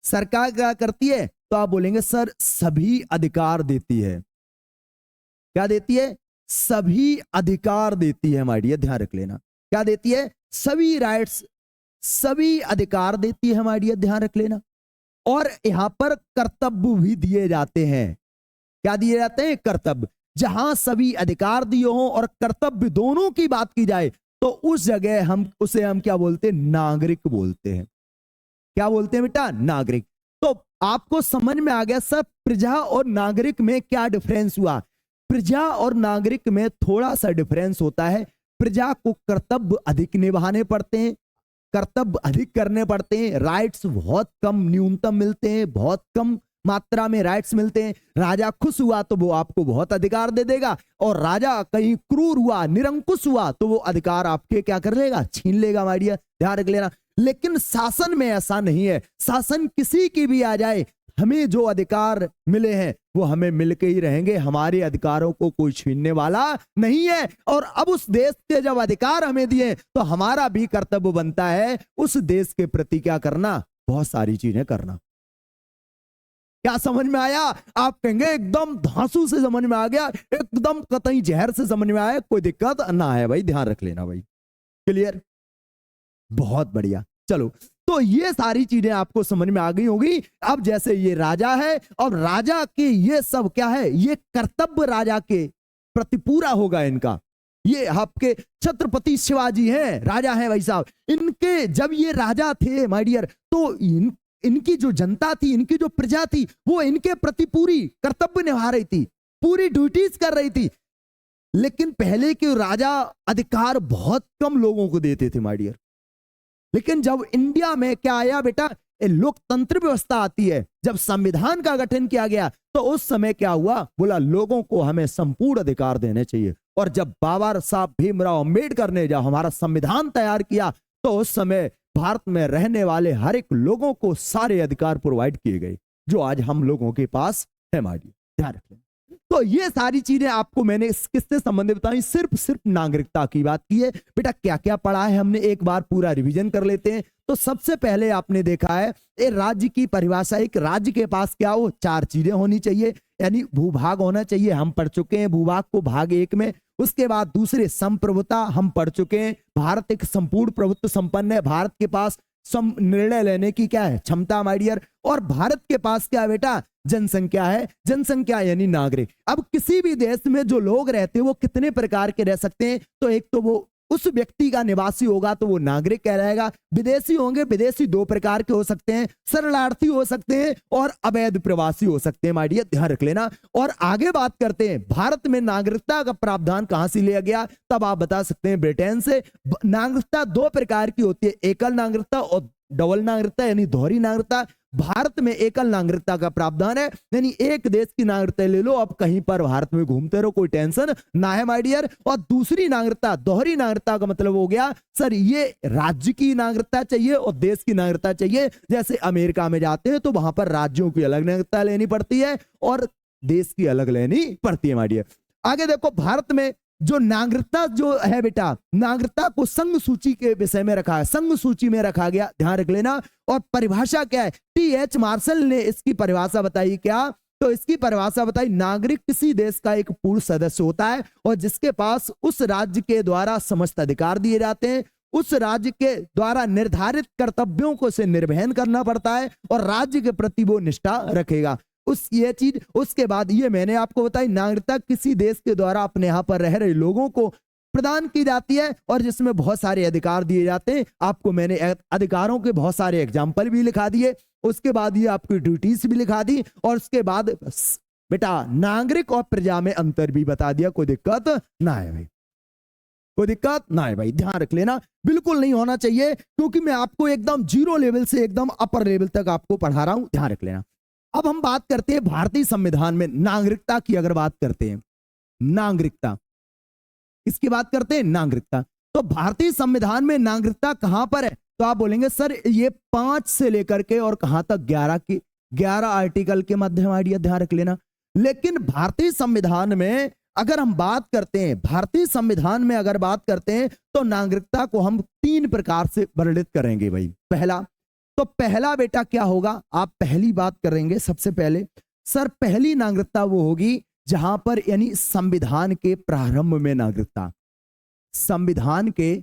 सरकार क्या करती है, तो आप बोलेंगे सर सभी अधिकार देती है। क्या देती है, सभी अधिकार देती है। माय डियर ध्यान रख लेना, क्या देती है, सभी राइट्स, सभी अधिकार देती है। माय डियर ध्यान रख लेना। और यहां पर कर्तव्य भी दिए जाते हैं। क्या दिए जाते हैं, कर्तव्य। जहां सभी अधिकार दिए हों और कर्तव्य दोनों की बात की जाए, तो उस जगह हम उसे हम क्या बोलते हैं, नागरिक बोलते हैं। क्या बोलते हैं बेटा, नागरिक। तो आपको समझ में आ गया सब प्रजा और नागरिक में क्या डिफरेंस हुआ। प्रजा और नागरिक में थोड़ा सा डिफरेंस होता है। प्रजा को कर्तव्य अधिक निभाने पड़ते हैं, कर्तव्य अधिक करने पड़ते हैं, राइट्स बहुत कम न्यूनतम मिलते हैं, बहुत कम मात्रा में राइट्स मिलते हैं। राजा खुश हुआ तो वो आपको बहुत अधिकार दे देगा, और राजा कहीं क्रूर हुआ, निरंकुश हुआ, तो वो अधिकार आपके क्या कर लेगा, छीन लेगा। माय डियर ध्यान रख लेना। लेकिन शासन में ऐसा नहीं है। शासन किसी की भी आ जाए, हमें जो अधिकार मिले हैं वो हमें मिलके ही रहेंगे। हमारे अधिकारों को कोई छीनने वाला नहीं है। और अब उस देश के जब अधिकार हमें दिए, तो हमारा भी कर्तव्य बनता है उस देश के प्रति क्या करना, बहुत सारी चीजें करना। क्या समझ में आया, आप कहेंगे एकदम धांसू से समझ में आ गया, एकदम कतई जहर से समझ में आया, कोई दिक्कत ना है भाई, ध्यान रख लेना भाई। क्लियर, बहुत बढ़िया। चलो, तो ये सारी चीजें आपको समझ में आ गई होगी। अब जैसे ये राजा है, अब राजा के ये सब क्या है, ये कर्तव्य राजा के प्रति पूरा होगा इनका। ये आपके छत्रपति शिवाजी हैं, राजा हैं भाई साहब। इनके जब ये राजा थे माय डियर, तो इनकी जो जनता थी, इनकी जो प्रजा थी, वो इनके प्रति पूरी कर्तव्य निभा रही थी, पूरी ड्यूटीज कर रही थी। लेकिन पहले के राजा अधिकार बहुत कम लोगों को देते थे माय डियर। लेकिन जब इंडिया में क्या आया बेटा, लोकतंत्र व्यवस्था आती है, जब संविधान का गठन किया गया, तो उस समय क्या हुआ, बोला लोगों को हमें संपूर्ण अधिकार देने चाहिए। और जब बाबा साहब भीमराव अंबेडकर ने जब हमारा संविधान तैयार किया, तो उस समय भारत में रहने वाले हर एक लोगों को सारे अधिकार प्रोवाइड किए गए, जो आज हम लोगों के पास है। मारिए ध्यान रखें। तो ये सारी चीजें आपको मैंने किससे संबंधित बताई, सिर्फ नागरिकता की बात की है। बेटा क्या क्या पढ़ा है हमने, एक बार पूरा रिवीजन कर लेते हैं। तो सबसे पहले आपने देखा है ये राज्य की परिभाषा। एक राज्य के पास क्या हो, चार चीजें होनी चाहिए, यानी भूभाग होना चाहिए, हम पढ़ चुके हैं भूभाग को भाग 1 में। उसके बाद दूसरे संप्रभुता हम पढ़ चुके हैं, भारत एक संपूर्ण प्रभुत्व संपन्न है, भारत के पास निर्णय लेने की क्या है, क्षमता माय डियर। और भारत के पास क्या है बेटा, जनसंख्या है, जनसंख्या यानी नागरिक। अब किसी भी देश में जो लोग रहते हैं वो कितने प्रकार के रह सकते हैं, तो एक तो वो उस व्यक्ति का निवासी होगा तो वो नागरिक कहलाएगा। विदेशी होंगे, विदेशी 2 प्रकार के हो सकते हैं, शरणार्थी हो सकते हैं और अवैध प्रवासी हो सकते हैं। माय डियर ध्यान रख लेना। और आगे बात करते हैं भारत में नागरिकता का प्रावधान कहां से लिया गया, तब आप बता सकते हैं ब्रिटेन से। नागरिकता 2 प्रकार की होती है, एकल नागरिकता और डबल नागरिकता यानी दोहरी नागरिकता। भारत में एकल नागरिकता का प्रावधान है, यानी एक देश की नागरिकता ले लो, अब कहीं पर भारत में घूमते रहो, कोई टेंशन ना है माय डियर। और दूसरी नागरिकता, दोहरी नागरिकता का मतलब हो गया सर ये राज्य की नागरिकता चाहिए और देश की नागरिकता चाहिए। जैसे अमेरिका में जाते हैं तो वहां पर राज्यों की अलग नागरिकता लेनी पड़ती है और देश की अलग लेनी पड़ती है माय डियर। आगे देखो, भारत में जो नागरिकता जो है बेटा, नागरिकता को संघ सूची के विषय में रखा है, संघ सूची में रखा गया, ध्यान रख लेना। और परिभाषा क्या है, T.H. मार्शल ने इसकी परिभाषा बताई क्या, तो इसकी परिभाषा बताई, नागरिक किसी देश का एक पूर्ण सदस्य होता है और जिसके पास उस राज्य के द्वारा समस्त अधिकार दिए जाते हैं, उस राज्य के द्वारा निर्धारित कर्तव्यों को से निर्वहन करना पड़ता है और राज्य के प्रति वो निष्ठा रखेगा। उस ये चीज, उसके बाद ये मैंने आपको बताई, नागरिकता किसी देश के द्वारा अपने यहाँ पर रह रहे लोगों को प्रदान की जाती है और जिसमें बहुत सारे अधिकार दिए जाते हैं। आपको मैंने अधिकारों के बहुत सारे एग्जाम्पल भी लिखा दिए, उसके बाद ये आपकी ड्यूटीज भी लिखा दी और उसके बाद बेटा नागरिक और प्रजा में अंतर भी बता दिया। कोई दिक्कत ना है भाई, कोई दिक्कत ना है भाई, ध्यान रख लेना, बिल्कुल नहीं होना चाहिए क्योंकि मैं आपको एकदम जीरो लेवल से एकदम अपर लेवल तक आपको पढ़ा रहा हूं, ध्यान रख लेना। अब हम बात करते हैं भारतीय संविधान में नागरिकता की। अगर बात करते हैं नागरिकता, इसकी बात करते हैं नागरिकता, तो भारतीय संविधान में नागरिकता कहां पर है? तो आप बोलेंगे सर ये 5 से लेकर के और कहां तक 11 आर्टिकल के माध्यम आइडिया, ध्यान रख लेना। लेकिन भारतीय संविधान में अगर हम बात करते हैं, भारतीय संविधान में अगर बात करते हैं तो नागरिकता को हम 3 प्रकार से वर्णित करेंगे भाई। पहला बेटा क्या होगा, आप पहली बात करेंगे सबसे पहले, सर पहली नागरिकता वो होगी जहां पर यानी संविधान के प्रारंभ में नागरिकता, संविधान के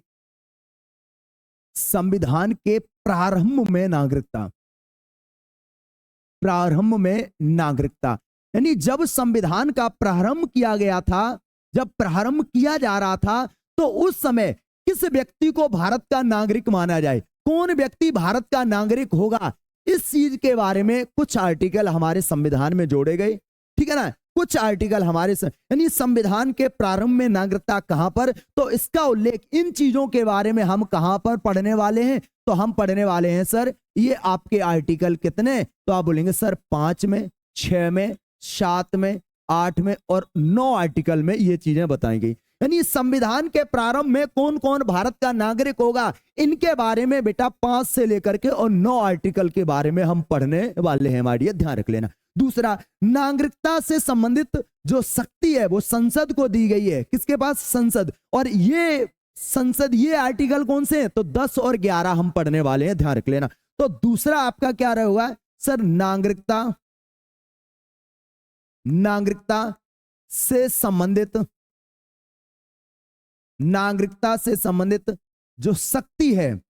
प्रारंभ में नागरिकता, प्रारंभ में नागरिकता, यानी जब संविधान का प्रारंभ किया गया था, जब प्रारंभ किया जा रहा था तो उस समय किस व्यक्ति को भारत का नागरिक माना जाए, कौन व्यक्ति भारत का नागरिक होगा, इस चीज के बारे में कुछ आर्टिकल हमारे संविधान में जोड़े गए, ठीक है ना। कुछ आर्टिकल हमारे यानी संविधान के प्रारंभ में नागरिकता कहां पर, तो इसका उल्लेख इन चीजों के बारे में हम कहां पर पढ़ने वाले हैं, तो हम पढ़ने वाले हैं सर ये आपके आर्टिकल कितने, तो आप बोलेंगे सर 5 में, 6 में, 7 में, 8 में और 9 आर्टिकल में ये चीजें बताई गई। यानी संविधान के प्रारंभ में कौन कौन भारत का नागरिक होगा, इनके बारे में बेटा 5 से लेकर के और 9 आर्टिकल के बारे में हम पढ़ने वाले हैं हमारी, ध्यान रख लेना। दूसरा, नागरिकता से संबंधित जो शक्ति है वो संसद को दी गई है, किसके पास, संसद, और ये संसद, ये आर्टिकल कौन से हैं, तो 10 और 11 हम पढ़ने वाले हैं, ध्यान रख लेना। तो दूसरा आपका क्या रहेगा सर, नागरिकता से संबंधित जो शक्ति है,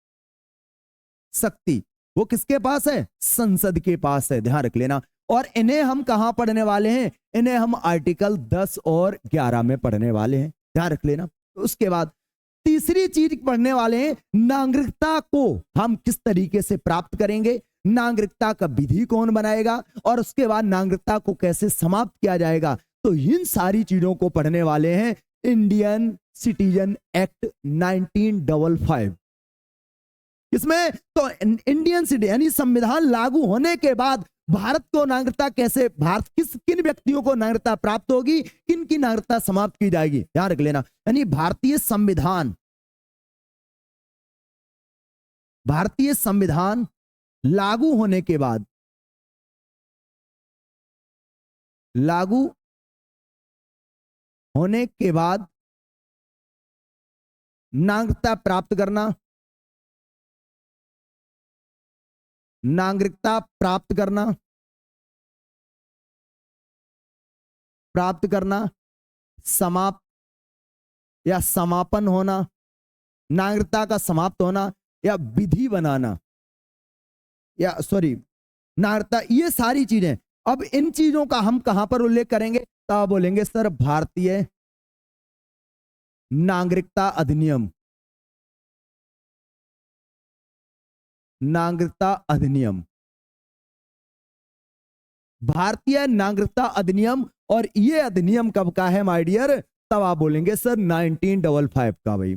शक्ति वो किसके पास है, संसद के पास है, ध्यान रख लेना। और इन्हें हम कहां पढ़ने वाले हैं, इन्हें हम आर्टिकल 10 और 11 में पढ़ने वाले हैं, ध्यान रख लेना। उसके बाद तीसरी चीज पढ़ने वाले हैं, नागरिकता को हम किस तरीके से प्राप्त करेंगे, नागरिकता का विधि कौन बनाएगा और उसके बाद नागरिकता को कैसे समाप्त किया जाएगा। तो इन सारी चीजों को पढ़ने वाले हैं इंडियन सिटीजन एक्ट 1955। इसमें तो इंडियन सिटीजन यानी संविधान लागू होने के बाद भारत को नागरिकता कैसे, भारत किन व्यक्तियों को नागरिकता प्राप्त होगी, किन की नागरिकता समाप्त की जाएगी, ध्यान रख लेना। यानी भारतीय संविधान लागू होने के बाद, नागरिकता प्राप्त करना, समाप्त या समापन होना, नागरिकता का समाप्त होना या विधि बनाना, या नागरिकता, ये सारी चीजें। अब इन चीजों का हम कहां पर उल्लेख करेंगे, तो आप बोलेंगे सर भारतीय नागरिकता अधिनियम, भारतीय नागरिकता अधिनियम। और ये अधिनियम कब का है माय डियर, तब आप बोलेंगे सर 1955 का भाई।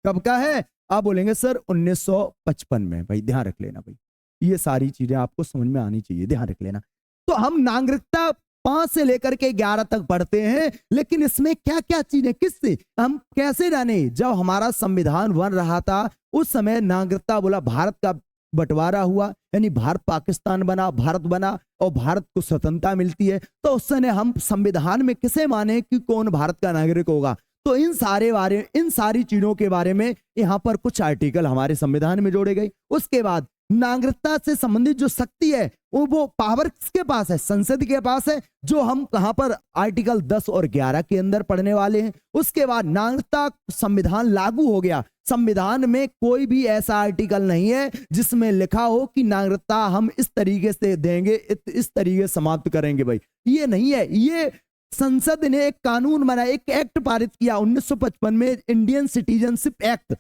कब का है, आप बोलेंगे सर 1955 में भाई, ध्यान रख लेना भाई। ये सारी चीजें आपको समझ में आनी चाहिए, ध्यान रख लेना। तो हम नागरिकता 5 से लेकर के 11 तक पढ़ते हैं, लेकिन इसमें क्या क्या चीजें, किससे हम कैसे जाने, जब हमारा संविधान बन रहा था उस समय नागरिकता बोला, भारत का बंटवारा हुआ, यानी भारत पाकिस्तान बना, भारत बना और भारत को स्वतंत्रता मिलती है, तो उस समय हम संविधान में किसे माने कि कौन भारत का नागरिक होगा। तो इन सारी चीजों के बारे में यहाँ पर कुछ आर्टिकल हमारे संविधान में जोड़े गए। उसके बाद नागरिकता से संबंधित जो शक्ति है वो पावर किसके पास है? संसद के पास है, जो हम कहां पर आर्टिकल 10 और 11 के अंदर पढ़ने वाले हैं। उसके बाद नागरिकता संविधान लागू हो गया। संविधान में कोई भी ऐसा आर्टिकल नहीं है जिसमें लिखा हो कि नागरिकता हम इस तरीके से देंगे, इस तरीके समाप्त करेंगे। भाई ये नहीं है। ये संसद ने एक कानून बनाया, एक एक्ट पारित किया 1955 में, इंडियन सिटीजनशिप एक्ट।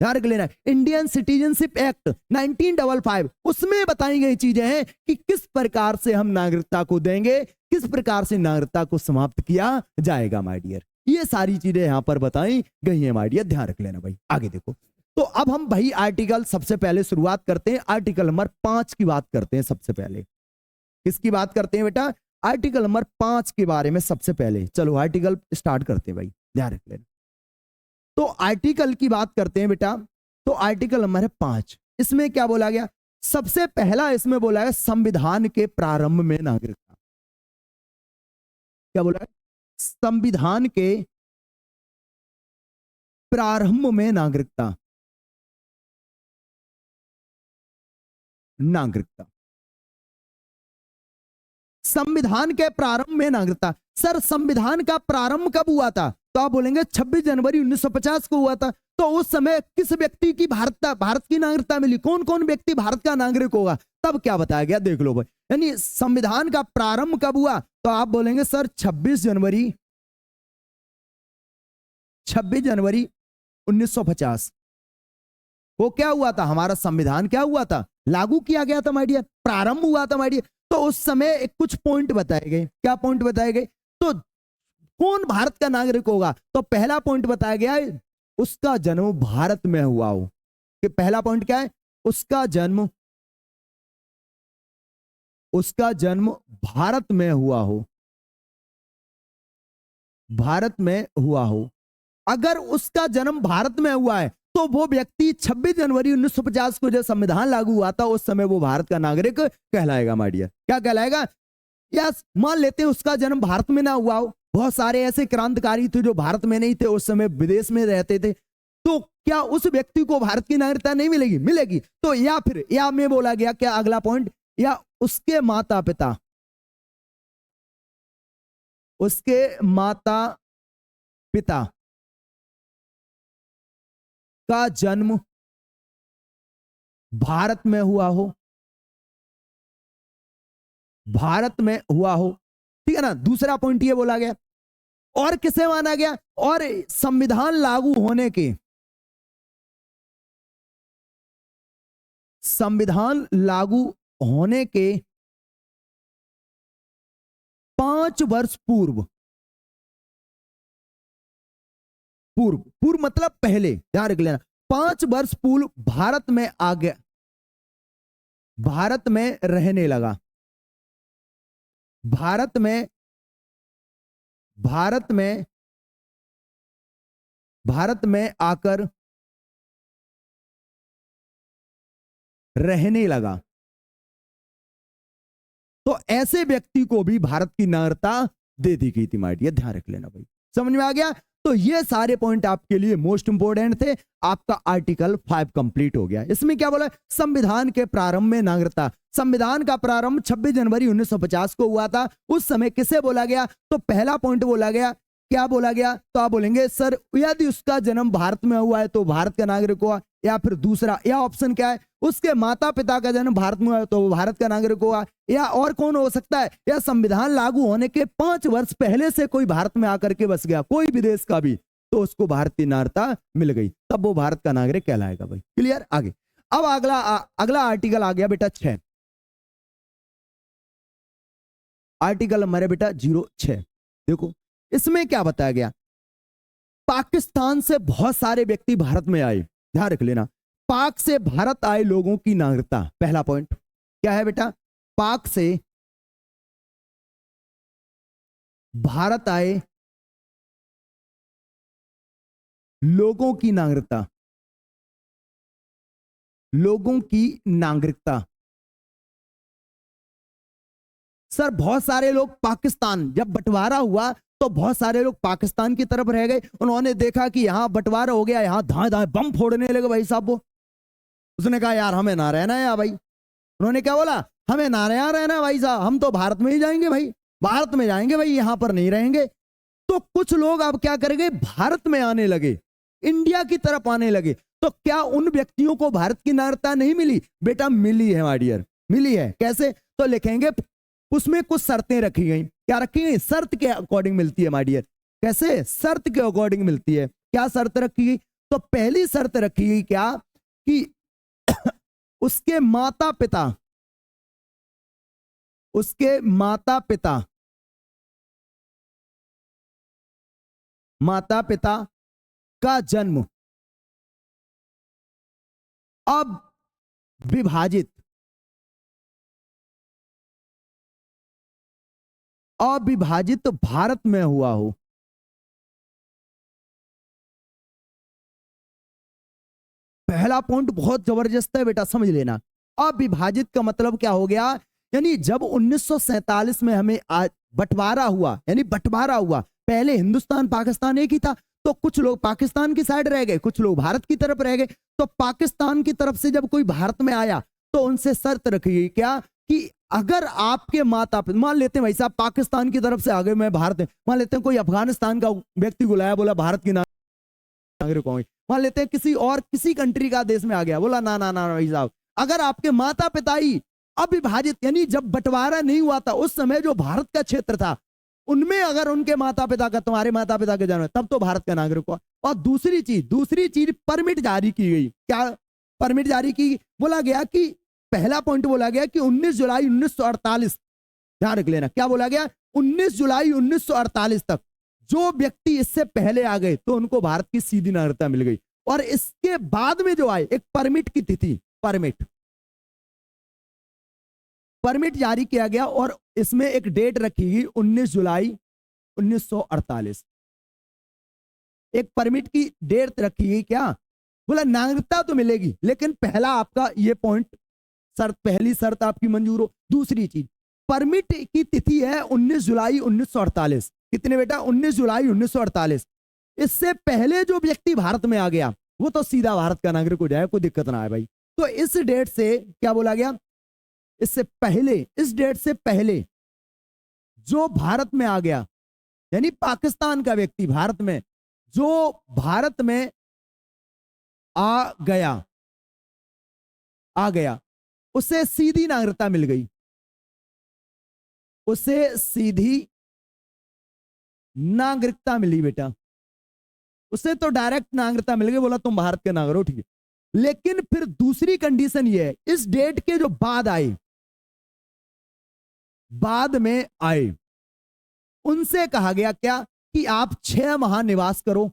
ध्यान रख लेना, इंडियन सिटीजनशिप एक्ट 1955, उसमें बताई गई चीजें हैं कि किस प्रकार से हम नागरिकता को देंगे, किस प्रकार से नागरिकता को समाप्त किया जाएगा माय डियर। ये सारी चीजें यहां पर बताई गई हैं माय डियर, ध्यान रख लेना भाई। आगे देखो, तो अब हम भाई आर्टिकल सबसे पहले शुरुआत करते हैं, आर्टिकल नंबर 5 की बात करते हैं। सबसे पहले किसकी बात करते हैं बेटा? आर्टिकल नंबर 5 के बारे में सबसे पहले। चलो आर्टिकल स्टार्ट करते हैं भाई, ध्यान रख लेना। तो आर्टिकल की बात करते हैं बेटा। तो आर्टिकल नंबर है 5। इसमें क्या बोला गया? सबसे पहला इसमें बोला है संविधान के प्रारंभ में नागरिकता। क्या बोला है? संविधान के प्रारंभ में नागरिकता। नागरिकता, संविधान के प्रारंभ में नागरिकता। सर संविधान का प्रारंभ कब हुआ था? तो आप बोलेंगे 26 जनवरी 1950 को हुआ था। तो उस समय किस व्यक्ति की भारत की नागरिकता मिली? कौन कौन व्यक्ति भारत का नागरिक होगा? तब क्या बताया गया, देख लो भाई। यानी संविधान का प्रारंभ कब हुआ? तो आप बोलेंगे सर 26 जनवरी 1950 वो क्या हुआ था? हमारा संविधान क्या हुआ था? लागू किया गया था माय डियर, प्रारंभ हुआ था माय डियर। तो उस समय कुछ पॉइंट बताए गए। क्या पॉइंट बताए गए? तो कौन भारत का नागरिक होगा? तो पहला पॉइंट बताया गया है उसका जन्म भारत में हुआ हो। कि पहला पॉइंट क्या है? उसका जन्म भारत में हुआ हो। भारत में हुआ हो। अगर उसका जन्म भारत में हुआ है तो वो व्यक्ति 26 जनवरी 1950 को जब संविधान लागू हुआ था उस समय वो भारत का नागरिक कहलाएगा माय डियर। क्या कहलाएगा? यस, मान लेते हैं उसका जन्म भारत में ना हुआ हो। बहुत सारे ऐसे क्रांतिकारी थे जो भारत में नहीं थे, उस समय विदेश में रहते थे। तो क्या उस व्यक्ति को भारत की नागरिकता नहीं मिलेगी? मिलेगी। तो या में बोला गया क्या अगला पॉइंट? या उसके माता पिता का जन्म भारत में हुआ हो। भारत में हुआ हो, ठीक है ना। दूसरा पॉइंट ये बोला गया। और किसे माना गया? और संविधान लागू होने के 5 वर्ष पूर्व मतलब पहले, ध्यान रख लेना। 5 वर्ष पूर्व भारत में आ गया, भारत में रहने लगा। भारत में आकर रहने लगा। तो ऐसे व्यक्ति को भी भारत की नागरिकता दे दी गई थी माय डियर, ध्यान रख लेना भाई। समझ में आ गया? तो ये सारे पॉइंट आपके लिए मोस्ट इंपोर्टेंट थे। आपका आर्टिकल 5 कंप्लीट हो गया। इसमें क्या बोला? संविधान के प्रारंभ में नागरिकता। संविधान का प्रारंभ 26 जनवरी 1950 को हुआ था। उस समय किसे बोला गया? तो पहला पॉइंट बोला गया। क्या बोला गया? तो आप बोलेंगे सर यदि उसका जन्म भारत में हुआ है तो भारत का नागरिक हुआ। या फिर दूसरा, या ऑप्शन क्या है? उसके माता पिता का जन्म भारत में हुआ है तो वो भारत का नागरिक हुआ। या और कौन हो सकता है? या संविधान लागू होने के 5 वर्ष पहले से कोई भारत में आकर के बस गया, कोई विदेश का भी, तो उसको भारत की नागरिकता मिल गई, तब वो भारत का नागरिक कहलाएगा भाई। क्लियर? आगे अब अगला आर्टिकल आ गया बेटा 6। आर्टिकल नंबर है बेटा 06। देखो इसमें क्या बताया गया? पाकिस्तान से बहुत सारे व्यक्ति भारत में आए। ध्यान रख लेना, पाक से भारत आए लोगों की नागरिकता। पहला पॉइंट क्या है बेटा? पाक से भारत आए लोगों की नागरिकता। लोगों की नागरिकता। सर बहुत सारे लोग पाकिस्तान, जब बंटवारा हुआ तो बहुत सारे लोग पाकिस्तान की तरफ रह गए। उन्होंने देखा कि यहां बंटवारा हो गया, यहां धाए धाए बम फोड़ने लगे भाई साहब। वो उसने कहा यार हमें ना रहना है भाई। उन्होंने क्या बोला, हमें ना यहाँ रहना है भाई साहब, हम तो भारत में ही जाएंगे भाई, भारत में जाएंगे भाई, यहां पर नहीं रहेंगे। तो कुछ लोग अब क्या करेंगे, भारत में आने लगे, इंडिया की तरफ आने लगे। तो क्या उन व्यक्तियों को भारत की नागरिकता नहीं मिली? बेटा मिली है माय डियर, मिली है। कैसे? तो लिखेंगे उसमें कुछ शर्तें रखी गई। क्या रखी गई? शर्त के अकॉर्डिंग मिलती है माय डियर। कैसे? शर्त के अकॉर्डिंग मिलती है। क्या शर्त रखी गई? तो पहली शर्त रखी गई क्या, कि उसके माता पिता, उसके माता पिता, माता पिता का जन्म अब विभाजित, अविभाजित भारत में हुआ हो। पहला पॉइंट बहुत जबरदस्त है बेटा, समझ लेना। अविभाजित का मतलब क्या हो गया, यानी जब 1947 में हमें बंटवारा हुआ, यानी बंटवारा हुआ, पहले हिंदुस्तान पाकिस्तान एक ही था, तो कुछ लोग पाकिस्तान की साइड रह गए, कुछ लोग भारत की तरफ रह गए। तो पाकिस्तान की तरफ से जब कोई भारत में आया तो उनसे शर्त रखी गई क्या, कि अगर आपके माता पिता, मान लेते हैं भाई साहब पाकिस्तान की तरफ से आगे मैं भारत में, मान लेते हैं कोई अफगानिस्तान का व्यक्ति को लाया, बोला भारत की नागरिक होंगे, मान लेते हैं किसी और किसी कंट्री का देश में आ गया, बोला ना ना ना भाई साहब, अगर आपके माता पिता ही अविभाजित, यानी जब बंटवारा नहीं हुआ था उस समय जो भारत का क्षेत्र था उनमें अगर उनके माता पिता का, तुम्हारे माता पिता के जन्म, तब तो भारत का नागरिक हुआ। और दूसरी चीज परमिट जारी की गई। क्या परमिट जारी की? बोला गया कि पहला पॉइंट बोला गया कि 19 जुलाई 1948, ध्यान रख लेना, क्या बोला गया, 19 जुलाई 1948 तक जो व्यक्ति इससे पहले आ गए तो उनको भारत की सीधी नागरिकता मिल गई। और इसके बाद में जो आए, एक परमिट की तिथि, परमिट जारी किया गया और इसमें एक डेट रखी गई 19 जुलाई 1948। एक परमिट की डेट रखी गई। क्या बोला, नागरिकता तो मिलेगी लेकिन पहला आपका ये पॉइंट, शर्त, पहली शर्त आपकी मंजूर हो। दूसरी चीज, परमिट की तिथि है 19 जुलाई 1948। कितने बेटा? 19 जुलाई 1948। इससे पहले जो व्यक्ति भारत में आ गया वो तो सीधा भारत का नागरिक हो जाए, कोई दिक्कत ना आए भाई। तो इस डेट से क्या बोला गया, इससे पहले, इस डेट से पहले जो भारत में आ गया, यानी पाकिस्तान का व्यक्ति भारत में, जो भारत में आ गया उसे सीधी नागरिकता मिल गई, उसे सीधी नागरिकता मिली बेटा, उसे तो डायरेक्ट नागरिकता मिल गई, बोला तुम भारत के नागरिक हो, ठीक है। लेकिन फिर दूसरी कंडीशन ये है, इस डेट के जो बाद आए, बाद में आए, उनसे कहा गया क्या, कि आप 6 माह निवास करो,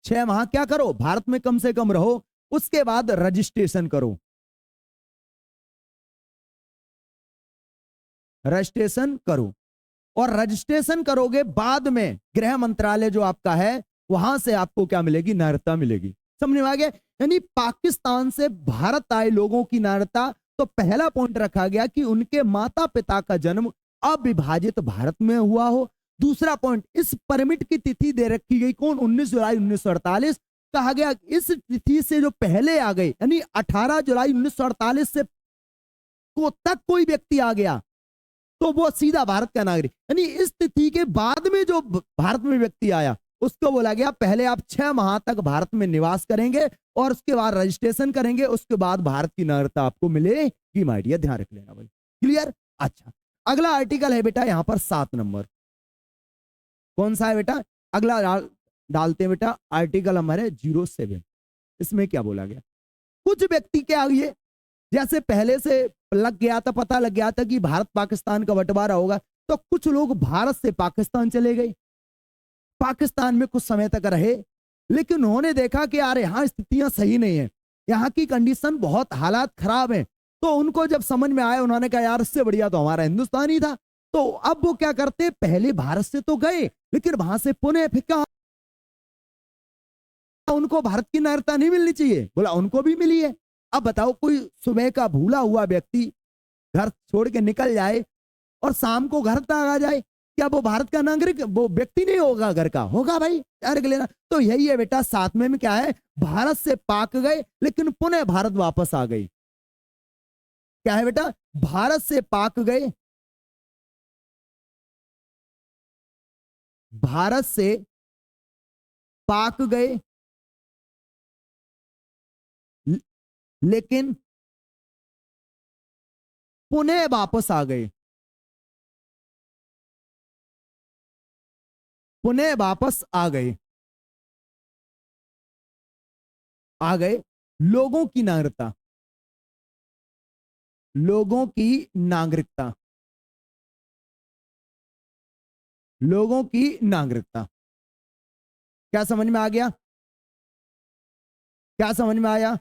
6 माह क्या करो, भारत में कम से कम रहो, उसके बाद रजिस्ट्रेशन करो, रजिस्ट्रेशन करो। और रजिस्ट्रेशन करोगे, बाद में गृह मंत्रालय जो आपका है वहां से आपको क्या मिलेगी, नागरिकता मिलेगी। समझ में आ गया? यानी पाकिस्तान से भारत आए लोगों की नागरिकता, तो पहला पॉइंट रखा गया कि उनके माता पिता का जन्म अविभाजित भारत में हुआ हो। दूसरा पॉइंट, इस परमिट की तिथि दे रखी गई कौन, 19 जुलाई 1948। कहा गया इस तिथि से जो पहले आ गए, यानी 18 जुलाई 1948 से को तक कोई व्यक्ति आ गया तो वो सीधा भारत का नागरिक। यानी इस तिथि के बाद में जो भारत में व्यक्ति आया उसको बोला गया पहले आप 6 माह तक भारत में निवास करेंगे और उसके बाद रजिस्ट्रेशन करेंगे, उसके बाद भारत की नागरिकता आपको मिलेगी। माय डियर ध्यान रख लेना भाई, क्लियर? अच्छा, अगला आर्टिकल है बेटा यहाँ पर 7 नंबर, कौन सा है बेटा? अगला डालते हैं बेटा, आर्टिकल हमारे 07। इसमें क्या बोला गया, कुछ व्यक्ति क्या हुए, जैसे पहले से लग गया था, पता लग गया था कि भारत पाकिस्तान का बंटवारा होगा, तो कुछ लोग भारत से पाकिस्तान चले गए, पाकिस्तान में कुछ समय तक रहे, लेकिन उन्होंने देखा कि यार यहाँ स्थितियां सही नहीं है, यहाँ की कंडीशन बहुत हालात खराब है। तो उनको जब समझ में आया, उन्होंने कहा यार इससे बढ़िया तो हमारा हिंदुस्तान ही था। तो अब वो क्या करते, पहले भारत से तो गए लेकिन वहां से पुणे फिर कहा उनको भारत की नागरिकता नहीं मिलनी चाहिए, बोला उनको भी मिली है। अब बताओ, कोई सुबह का भूला हुआ व्यक्ति घर छोड़ के निकल जाए और शाम को घर तक आ जाए, क्या वो भारत का नागरिक, वो व्यक्ति नहीं होगा घर का? होगा भाई, अर्घ लेना। तो यही है बेटा, सातवें में क्या है, भारत से पाक गए लेकिन पुनः भारत वापस आ गई। क्या है बेटा, भारत से पाक गए, भारत से पाक गए ल- लेकिन पुनः वापस आ गए, पुनः वापस आ गए, आ गए। लोगों की नागरिकता, लोगों की नागरिकता, लोगों की नागरिकता। क्या समझ में आ गया? क्या समझ में आया?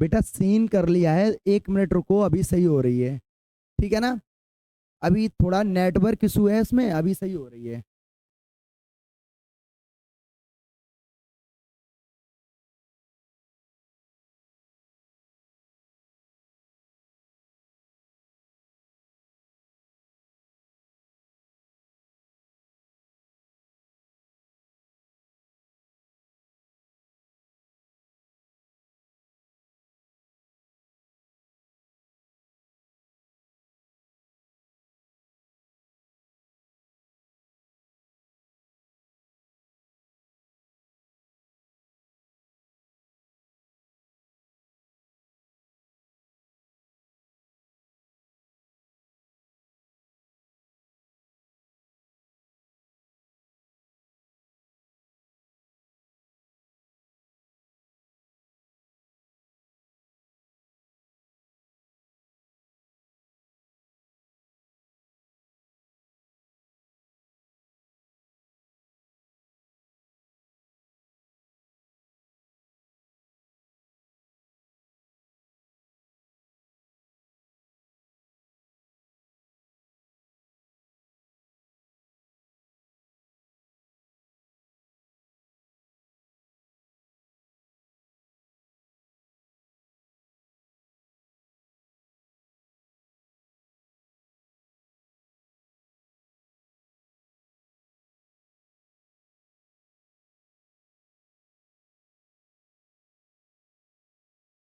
बेटा सीन कर लिया है, 1 मिनट रुको, अभी सही हो रही है। ठीक है ना? अभी थोड़ा नेटवर्क इशू है इसमें, अभी सही हो रही है।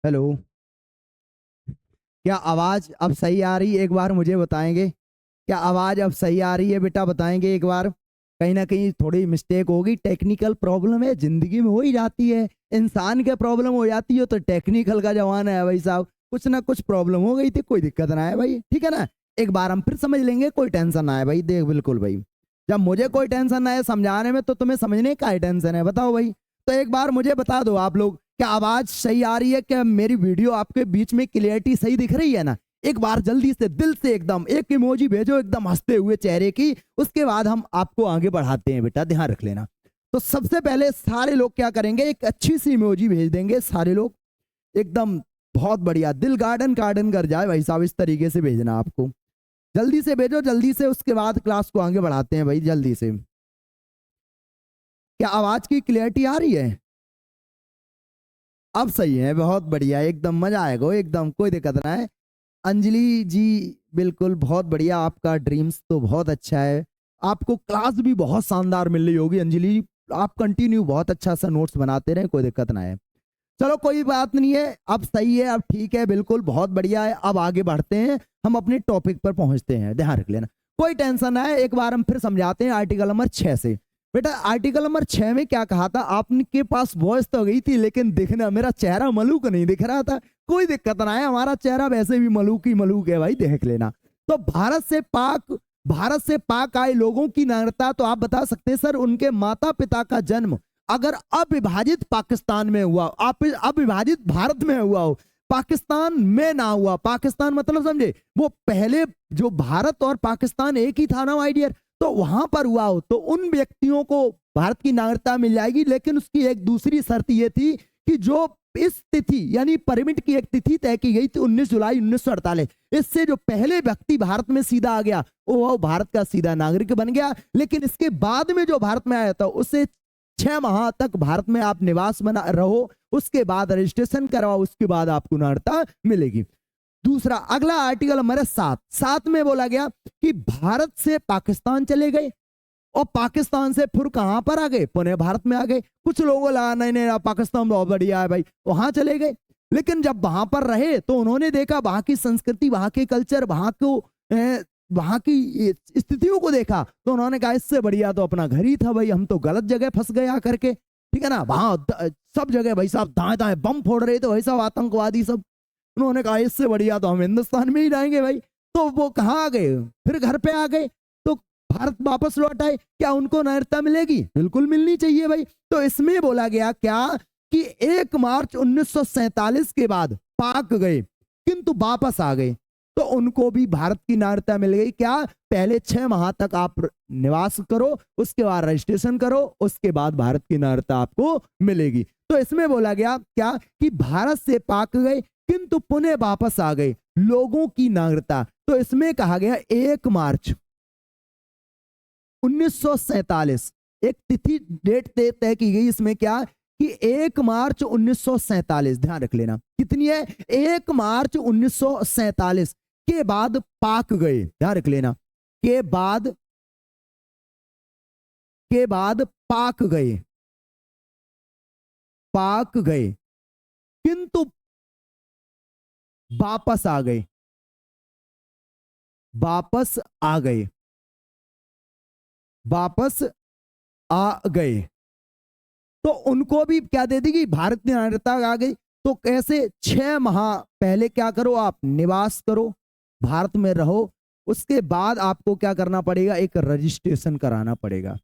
हेलो। क्या आवाज अब सही आ रही है? एक बार मुझे बताएंगे, क्या आवाज अब सही आ रही है बेटा? बताएंगे एक बार। कहीं ना कहीं थोड़ी मिस्टेक होगी, टेक्निकल प्रॉब्लम है, जिंदगी में हो ही जाती है, इंसान के प्रॉब्लम हो जाती है, तो टेक्निकल का जमाना है भाई साहब, कुछ ना कुछ प्रॉब्लम हो गई थी, कोई दिक्कत ना है भाई, ठीक है ना। एक बार हम फिर समझ लेंगे, कोई टेंशन ना है भाई, देख बिल्कुल भाई। जब मुझे कोई टेंशन ना है समझाने में, तो तुम्हें समझने का टेंशन है, बताओ भाई। तो एक बार मुझे बता दो आप लोग, क्या आवाज सही आ रही है? क्या मेरी वीडियो आपके बीच में क्लियरिटी सही दिख रही है ना? एक बार जल्दी से दिल से एकदम एक इमोजी भेजो एकदम हंसते हुए चेहरे की, उसके बाद हम आपको आगे बढ़ाते हैं बेटा, ध्यान रख लेना। तो सबसे पहले सारे लोग क्या करेंगे, एक अच्छी सी इमोजी भेज देंगे सारे लोग, एकदम बहुत बढ़िया, दिल गार्डन गार्डन कर जाए भाई साहब, इस तरीके से भेजना आपको, जल्दी से भेजो जल्दी से, उसके बाद क्लास को आगे बढ़ाते हैं भाई जल्दी से। क्या आवाज की क्लियरिटी आ रही है? अब सही है, बहुत बढ़िया, एकदम मजा आएगा एकदम, कोई दिक्कत ना है। अंजलि जी बिल्कुल बहुत बढ़िया, आपका ड्रीम्स तो बहुत अच्छा है, आपको क्लास भी बहुत शानदार मिल रही होगी अंजलि जी, आप कंटिन्यू बहुत अच्छा सा नोट्स बनाते रहे, कोई दिक्कत ना है। चलो कोई बात नहीं है, अब सही है, अब ठीक है, बिल्कुल बहुत बढ़िया है। अब आगे बढ़ते हैं, हम अपने टॉपिक पर पहुंचते हैं, ध्यान रख लेना, कोई टेंशन ना है। एक बार हम फिर समझाते हैं आर्टिकल नंबर 6 से। बेटा आर्टिकल नंबर 6 में क्या कहा था, आपके पास वॉइस तो गई थी, लेकिन दिखना मेरा चेहरा मलूक नहीं दिख रहा था, कोई दिक्कत ना है, हमारा चेहरा वैसे भी मलूक ही मलूक है भाई, देख लेना। तो भारत से पाक आए लोगों की नागरिकता, तो आप बता सकते हैं सर, उनके माता पिता का जन्म अगर अविभाजित पाकिस्तान में हुआ, आप अविभाजित भारत में हुआ हो, पाकिस्तान में ना हुआ, पाकिस्तान मतलब समझे, वो पहले जो भारत और पाकिस्तान एक ही था ना माय डियर, तो वहां पर हुआ हो, तो उन व्यक्तियों को भारत की नागरिकता मिल जाएगी। लेकिन उसकी एक दूसरी शर्त ये थी कि जो इस तिथि यानी परमिट की एक तिथि तय की गई थी 19 जुलाई 1948, इससे जो पहले व्यक्ति भारत में सीधा आ गया वो भारत का सीधा नागरिक बन गया। लेकिन इसके बाद में जो भारत में आया था उसे 6 माह तक भारत में आप निवास बना रहो, उसके बाद रजिस्ट्रेशन करवाओ, उसके बाद आपको नागरिकता मिलेगी। दूसरा अगला आर्टिकल हमारा 7 में बोला गया कि भारत से पाकिस्तान चले गए और पाकिस्तान से फिर कहां पर आ गए, पुणे भारत में आ गए। कुछ लोगों को लगा नहीं नहीं पाकिस्तान बहुत बढ़िया है भाई, वहां चले गए। लेकिन जब वहां पर रहे तो उन्होंने देखा वहां की संस्कृति, वहां के कल्चर, वहां की स्थितियों को देखा, तो उन्होंने कहा इससे बढ़िया तो अपना घर ही था भाई, हम तो गलत जगह फंस गए आकर के, ठीक है ना। वहां सब जगह भाई साहब दाएं दाएं बम फोड़ रहे थे भाई साहब, आतंकवादी सब, उन्होंने कहा इससे बढ़िया तो हम हिंदुस्तान में ही रहेंगे भाई। तो वो कहाँ आ गए, फिर घर पे आ गए, तो भारत वापस लौट आए। क्या उनको नागरिकता मिलेगी? बिल्कुल मिलनी चाहिए भाई। तो इसमें बोला गया क्या कि 1 मार्च 1947 के बाद पाक गए किंतु वापस आ गए, तो उनको भी भारत की नागरिकता मिल गई। क्या? पहले 6 माह तक आप निवास करो, उसके बाद रजिस्ट्रेशन करो, उसके बाद भारत की नागरिकता आपको मिलेगी। तो इसमें बोला गया क्या कि भारत से पाक गए किंतु पुणे वापस आ गए लोगों की नागरिकता। तो इसमें कहा गया 1 मार्च 1947 एक तिथि डेट तय की गई, इसमें क्या कि 1 मार्च 1947, ध्यान रख लेना कितनी है, 1 मार्च 1947 के बाद पाक गए, ध्यान रख लेना, के बाद पाक गए किंतु वापस आ गए, वापस आ गए, तो उनको भी क्या दे देगी, भारत की नागरिकता आ गई। तो कैसे? 6 माह पहले क्या करो, आप निवास करो, भारत में रहो, उसके बाद आपको क्या करना पड़ेगा, एक रजिस्ट्रेशन कराना पड़ेगा।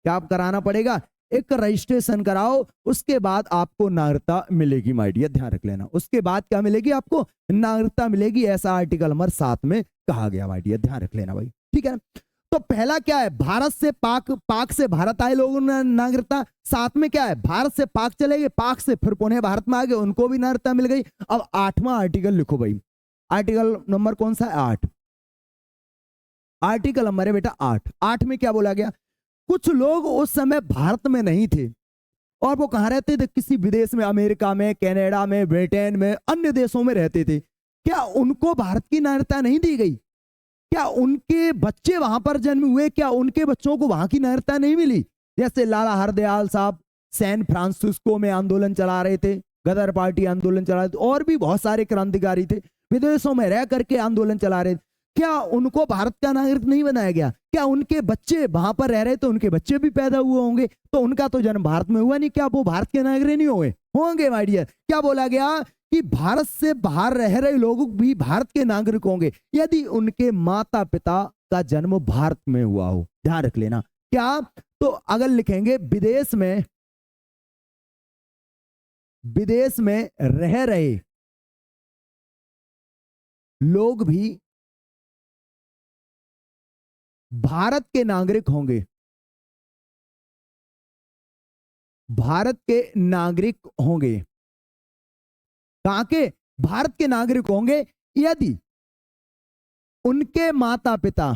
क्या आप कराना पड़ेगा? एक रजिस्ट्रेशन कराओ, उसके बाद आपको नागरिकता मिलेगी माय डियर, ध्यान रख लेना। उसके बाद क्या मिलेगी? आपको नागरिकता मिलेगी, ऐसा आर्टिकल नंबर 7 में कहा गया माय डियर, ध्यान रख लेना भाई, ठीक है ना। तो पहला क्या है, भारत से पाक, पाक से भारत आए लोगों ने नागरिकता। साथ में क्या है, भारत से पाक चले गए, पाक से फिर पुणे भारत में आ गए, उनको भी नागरिकता मिल गई। अब 8वां आर्टिकल लिखो भाई, आर्टिकल नंबर कौन सा है? 8, आर्टिकल नंबर है बेटा 8 में क्या बोला गया, कुछ लोग उस समय भारत में नहीं थे और वो कहां रहते थे, किसी विदेश में, अमेरिका में, कनाडा में, ब्रिटेन में, अन्य देशों में रहते थे। क्या उनको भारत की नागरिकता नहीं दी गई? क्या उनके बच्चे वहां पर जन्म हुए, क्या उनके बच्चों को वहां की नागरिकता नहीं मिली? जैसे लाला हरदयाल साहब सैन फ्रांसिस्को में आंदोलन चला रहे थे, गदर पार्टी आंदोलन चला रही थी, और भी बहुत सारे क्रांतिकारी थे, विदेशों में रह करके आंदोलन चला रहे थे। क्या उनको भारत का नागरिक नहीं बनाया गया? क्या उनके बच्चे वहां पर रह रहे तो उनके बच्चे भी पैदा हुए होंगे, तो उनका तो जन्म भारत में हुआ नहीं, क्या वो भारत के नागरिक नहीं हुए होंगे? माय डियर, क्या बोला गया कि भारत से बाहर रह रहे लोग भी भारत के नागरिक होंगे यदि उनके माता पिता का जन्म भारत में हुआ हो। ध्यान रख लेना। क्या? तो अगर लिखेंगे विदेश में रह रहे लोग भी भारत के नागरिक होंगे, भारत के नागरिक होंगे। कहां के? भारत के नागरिक होंगे यदि उनके माता पिता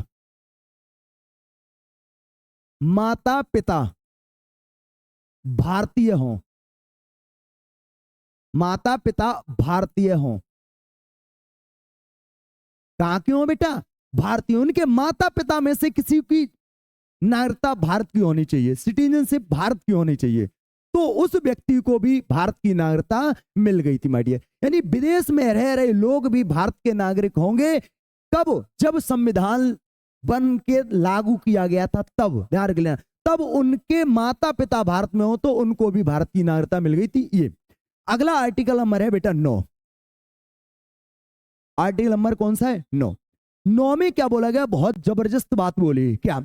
भारतीय हों, माता पिता भारतीय हों। कहां के हों बेटा? भारतीय। उनके माता पिता में से किसी की नागरिकता भारत की होनी चाहिए, सिटीजनशिप भारत की होनी चाहिए, तो उस व्यक्ति को भी भारत की नागरिकता मिल गई थी माय डियर। यानी विदेश में रह रहे लोग भी भारत के नागरिक होंगे। कब? जब संविधान बन के लागू किया गया था तब। ध्यान रख लेना, तब उनके माता पिता भारत में हो तो उनको भी भारत की नागरिकता मिल गई थी। ये अगला आर्टिकल नंबर है बेटा 9। आर्टिकल नंबर कौन सा है? 9। 9 में क्या बोला गया? बहुत जबरदस्त बात बोली। क्या?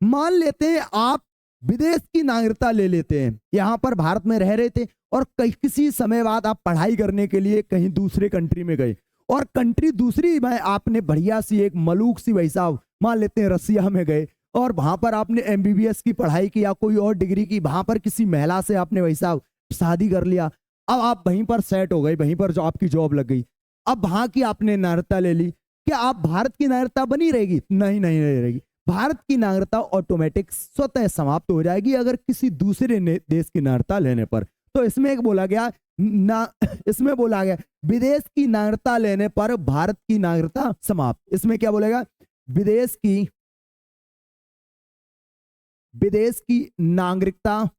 मान लेते हैं आप विदेश की नागरिकता ले लेते हैं, यहां पर भारत में रह रहे थे और किसी समय बाद आप पढ़ाई करने के लिए कहीं दूसरे कंट्री में गए, और कंट्री दूसरी में आपने बढ़िया सी एक मलूक सी, भाई साहब मान लेते हैं रसिया में गए, और वहां पर आपने एमबीबीएस की पढ़ाई की या कोई और डिग्री की, वहां पर किसी महिला से आपने भाई साहब शादी कर लिया, अब आप वहीं पर सेट हो गए, वहीं पर जो आपकी जॉब लग गई, अब वहां की आपने नागरिकता ले ली। क्या आप भारत की नागरिकता बनी रहेगी? नहीं रहेगी। भारत की नागरिकता ऑटोमेटिक स्वतः समाप्त हो जाएगी अगर किसी दूसरे देश की नागरिकता लेने पर। तो इसमें एक बोला गया इसमें बोला गया विदेश की नागरिकता लेने पर भारत की नागरिकता समाप्त। इसमें क्या बोलेगा? विदेश की नागरिकता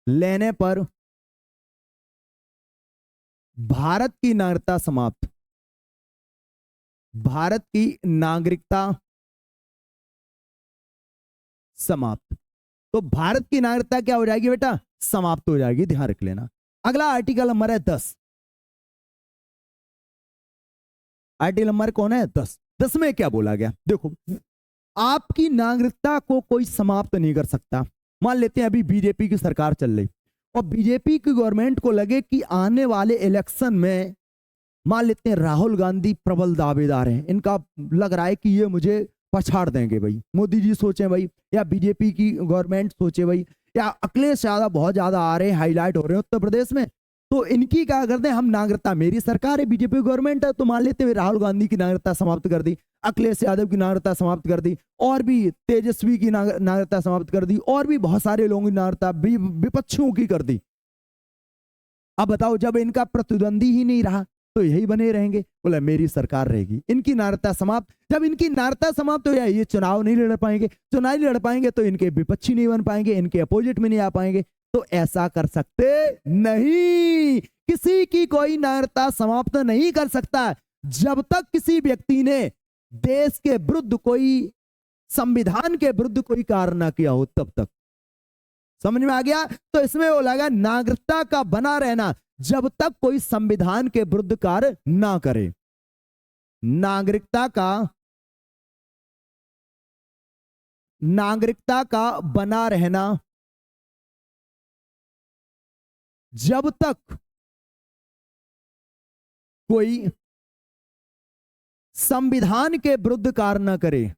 लेने पर भारत की नागरिकता समाप्त। भारत की नागरिकता समाप्त। तो भारत की नागरिकता क्या हो जाएगी बेटा? समाप्त हो जाएगी। ध्यान रख लेना। अगला आर्टिकल नंबर है 10। आर्टिकल नंबर कौन है? 10। 10 में क्या बोला गया? देखो, आपकी नागरिकता को कोई समाप्त नहीं कर सकता। मान लेते हैं अभी बीजेपी की सरकार चल रही और बीजेपी की गवर्नमेंट को लगे कि आने वाले इलेक्शन में, मान लेते हैं राहुल गांधी प्रबल दावेदार हैं, इनका लग रहा है कि ये मुझे पछाड़ देंगे भाई, मोदी जी सोचे भाई, या बीजेपी की गवर्नमेंट सोचे भाई, या अखिलेश यादव बहुत ज्यादा आ रहे हैं, हाईलाइट हो रहे हैं उत्तर प्रदेश में, तो इनकी क्या करते हैं, हम नागरिकता, मेरी सरकार है, बीजेपी गवर्नमेंट है, तो मान लेते हैं राहुल गांधी की नागरिकता समाप्त कर दी, अखिलेश यादव की नागरिकता समाप्त कर दी, और भी तेजस्वी की नागरिकता समाप्त कर दी, और भी बहुत सारे लोगों की नागरिकता विपक्षियों की कर दी। अब बताओ, जब इनका प्रतिद्वंदी ही नहीं रहा तो यही बने रहेंगे, बोला मेरी सरकार रहेगी, इनकी नागरिकता समाप्त। जब इनकी नागरिकता समाप्त हो जाए, ये चुनाव नहीं लड़ पाएंगे, चुनाव नहीं लड़ पाएंगे तो इनके विपक्षी नहीं बन पाएंगे, इनके अपोजिट में नहीं आ पाएंगे, तो ऐसा कर सकते नहीं। किसी की कोई नागरिकता समाप्त नहीं कर सकता जब तक किसी व्यक्ति ने देश के विरुद्ध कोई, संविधान के विरुद्ध कोई कार्य ना किया हो, तब तक। समझ में आ गया? तो इसमें वो लगा नागरिकता का बना रहना जब तक कोई संविधान के विरुद्ध कार्य ना करे। नागरिकता का बना रहना जब तक कोई संविधान के विरुद्ध कार्य ना करे।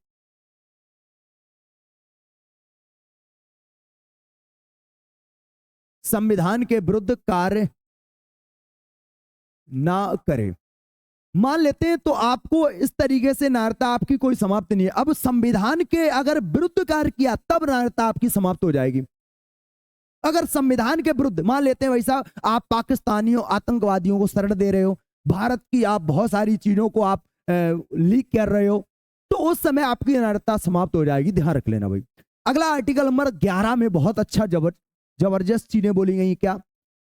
संविधान के विरुद्ध कार्य ना करे। मान लेते हैं तो आपको इस तरीके से नागरिकता आपकी कोई समाप्त नहीं है। अब संविधान के अगर विरुद्ध कार्य किया तब नागरिकता आपकी समाप्त हो जाएगी। अगर संविधान के विरुद्ध, मान लेते हैं वैसा आप पाकिस्तानियों, आतंकवादियों को शरण दे रहे हो, भारत की आप बहुत सारी चीजों को आप लीक कर रहे हो, तो उस समय आपकी नागरिकता समाप्त हो जाएगी। ध्यान रख लेना भाई। अगला आर्टिकल नंबर 11 में बहुत अच्छा जबरदस्त चीजें बोली गई क्या।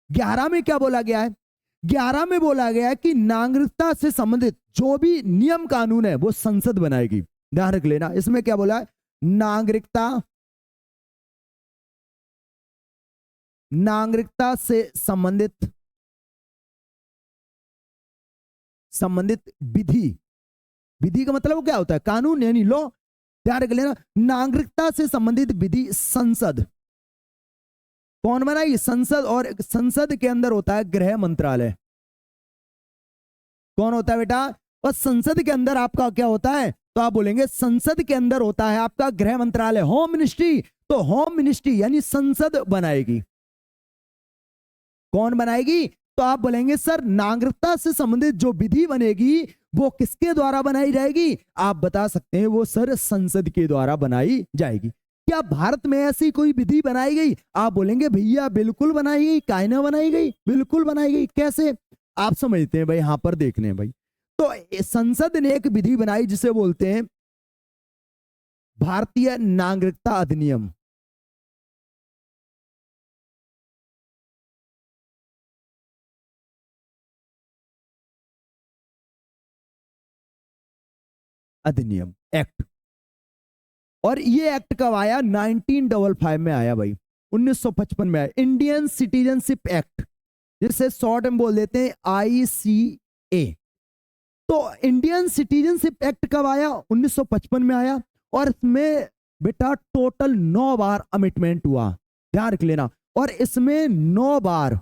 11 में क्या बोला गया है, 11 में बोला गया है कि नागरिकता से संबंधित जो भी नियम कानून है वो संसद बनाएगी। ध्यान रख लेना, इसमें क्या बोला है, नागरिकता से संबंधित विधि, विधि का मतलब क्या होता है, कानून यानी लॉ। ध्यान रख लेना, नागरिकता से संबंधित विधि संसद कौन बनाएगी, संसद। और संसद के अंदर होता है गृह मंत्रालय। कौन होता है बेटा, और संसद के अंदर आपका क्या होता है, तो आप बोलेंगे संसद के अंदर होता है आपका गृह मंत्रालय, होम मिनिस्ट्री। तो होम मिनिस्ट्री यानी संसद बनाएगी। कौन बनाएगी, तो आप बोलेंगे सर नागरिकता से संबंधित जो विधि बनेगी वो किसके द्वारा बनाई जाएगी, आप बता सकते हैं वो सर संसद के द्वारा बनाई जाएगी। क्या भारत में ऐसी कोई विधि बनाई गई, आप बोलेंगे भैया बिल्कुल बनाई गई, काहे ना बनाई गई, बिल्कुल बनाई गई। कैसे, आप समझते हैं भाई, यहां पर देखने हैं भाई। तो संसद ने एक विधि बनाई जिसे बोलते हैं भारतीय नागरिकता अधिनियम। अधिनियम एक्ट। और ये एक्ट कब आया, 1955 में आया भाई, 1955 में आया, इंडियन सिटीजनशिप एक्ट, जिसे शॉर्ट में बोल देते हैं ICA। तो इंडियन सिटीजनशिप एक्ट कब आया, 1955 में आया। और इसमें बेटा टोटल 9 बार अमेंडमेंट हुआ, ध्यान रख लेना। और इसमें 9 बार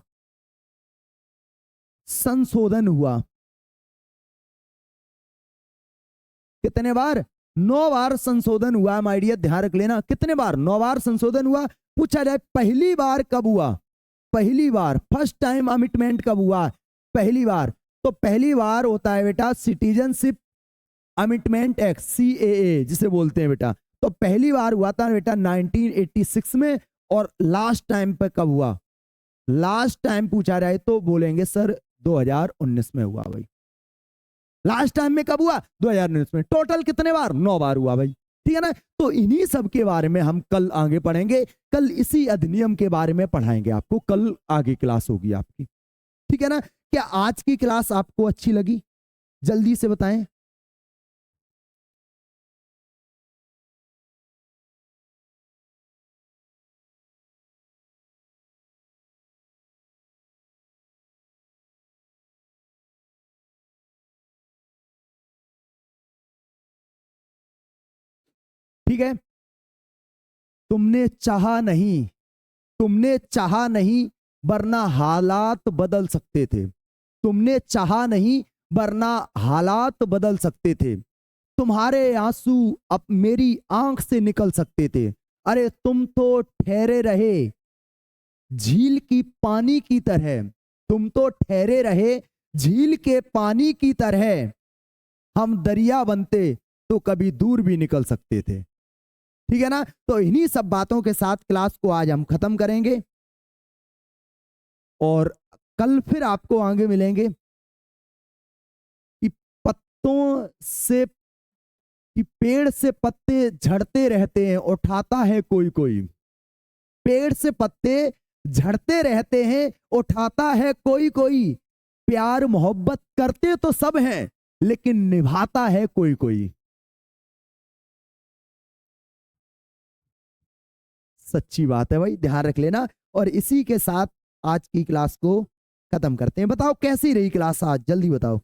संशोधन हुआ। कितने बार, 9 बार संशोधन हुआ माय डियर, ध्यान रख लेना। कितने बार, 9 बार संशोधन हुआ। पूछा जाए पहली बार कब हुआ, पहली बार फर्स्ट टाइम अमेंडमेंट कब हुआ, पहली बार, तो पहली बार होता है बेटा सिटीजनशिप अमेंडमेंट एक्ट, CAA जिसे बोलते हैं बेटा। तो पहली बार हुआ था बेटा 1986 में। और लास्ट टाइम पे कब हुआ, लास्ट टाइम पूछा जाए तो बोलेंगे सर 2019 में हुआ भाई। लास्ट टाइम में कब हुआ, 2019 में। टोटल कितने बार, 9 बार हुआ भाई, ठीक है ना। तो इन्हीं सब के बारे में हम कल आगे पढ़ेंगे, कल इसी अधिनियम के बारे में पढ़ाएंगे आपको, कल आगे क्लास होगी आपकी, ठीक है ना। क्या आज की क्लास आपको अच्छी लगी, जल्दी से बताएं। ठीक है, तुमने चाहा नहीं, तुमने चाहा नहीं वरना हालात बदल सकते थे, तुमने चाहा नहीं वरना हालात बदल सकते थे, तुम्हारे आंसू अब मेरी आंख से निकल सकते थे, अरे तुम तो ठहरे रहे झील की पानी की तरह, तुम तो ठहरे रहे झील के पानी की तरह, हम दरिया बनते तो कभी दूर भी निकल सकते थे, ठीक है ना। तो इन्हीं सब बातों के साथ क्लास को आज हम खत्म करेंगे और कल फिर आपको आगे मिलेंगे कि पत्तों से, कि पेड़ से पत्ते झड़ते रहते हैं उठाता है कोई कोई, पेड़ से पत्ते झड़ते रहते हैं उठाता है कोई कोई, प्यार मोहब्बत करते तो सब हैं लेकिन निभाता है कोई कोई। सच्ची बात है भाई, ध्यान रख लेना। और इसी के साथ आज की क्लास को खत्म करते हैं। बताओ कैसी रही क्लास आज, जल्दी बताओ।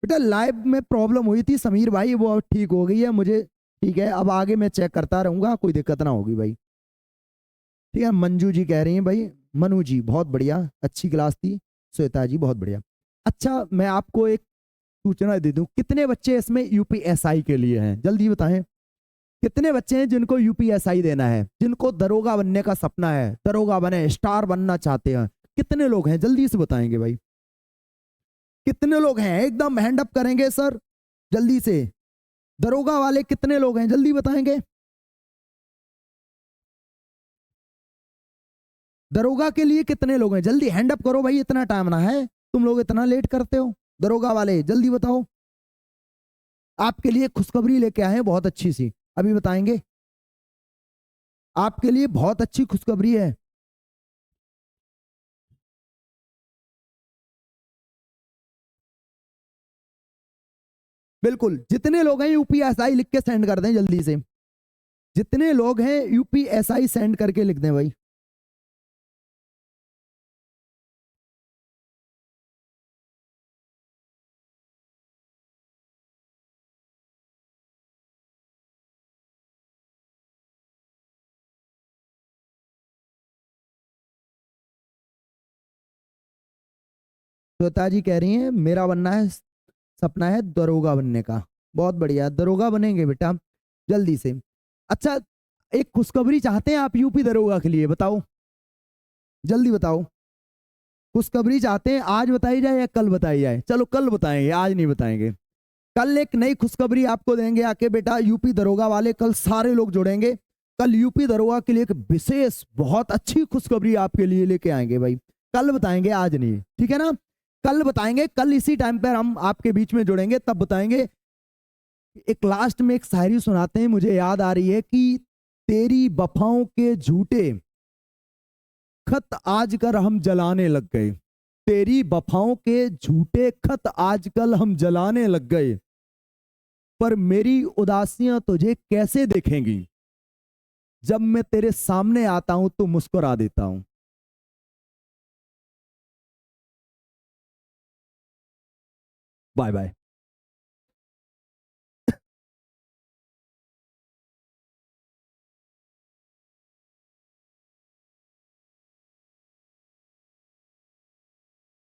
बेटा लाइव में प्रॉब्लम हुई थी समीर भाई, वो अब ठीक हो गई है मुझे, ठीक है। अब आगे मैं चेक करता रहूंगा, कोई दिक्कत ना होगी भाई, ठीक है। मंजू जी कह रही हैं भाई, मनु जी बहुत बढ़िया, अच्छी क्लास थी, श्वेता जी बहुत बढ़िया। अच्छा मैं आपको एक सूचना दे दूं, कितने बच्चे इसमें UPSI के लिए हैं, जल्दी बताएं। कितने बच्चे हैं जिनको UPSI देना है, जिनको दरोगा बनने का सपना है, दरोगा बने, स्टार बनना चाहते हैं, कितने लोग हैं, जल्दी से बताएंगे भाई। कितने लोग हैं, एकदम हैंड अप करेंगे सर, जल्दी से। दरोगा वाले कितने लोग हैं, जल्दी बताएंगे। दरोगा के लिए कितने लोग हैं, जल्दी हैंड अप करो भाई, इतना टाइम ना है, तुम लोग इतना लेट करते हो। दरोगा वाले जल्दी बताओ। आपके लिए खुशखबरी लेके आए हैं बहुत अच्छी सी, अभी बताएंगे। आपके लिए बहुत अच्छी खुशखबरी है। बिल्कुल, जितने लोग हैं यूपीएसआई लिख के सेंड कर दें जल्दी से। जितने लोग हैं यूपीएसआई सेंड करके लिख दें भाई। श्वेता जी कह रही हैं मेरा बनना है, सपना है दरोगा बनने का। बहुत बढ़िया, दरोगा बनेंगे बेटा जल्दी से। अच्छा, एक खुशखबरी चाहते हैं आप यूपी दरोगा के लिए, बताओ जल्दी बताओ। खुशखबरी चाहते हैं आज बताई जाए या कल बताई जाए? चलो कल बताएंगे, आज नहीं बताएंगे। कल एक नई खुशखबरी आपको देंगे आके बेटा, यूपी दरोगा वाले कल सारे लोग जुड़ेंगे। कल यूपी दरोगा के लिए एक विशेष बहुत अच्छी खुशखबरी आपके लिए लेके आएंगे भाई। कल बताएंगे, आज नहीं, ठीक है ना? कल बताएंगे, कल इसी टाइम पर हम आपके बीच में जुड़ेंगे तब बताएंगे। एक लास्ट में एक शायरी सुनाते हैं, मुझे याद आ रही है कि तेरी वफाओं के झूठे खत आजकल हम जलाने लग गए। तेरी वफाओं के झूठे खत आजकल हम जलाने लग गए, पर मेरी उदासियां तुझे कैसे देखेंगी? जब मैं तेरे सामने आता हूं तो मुस्कुरा देता हूं। Bye bye.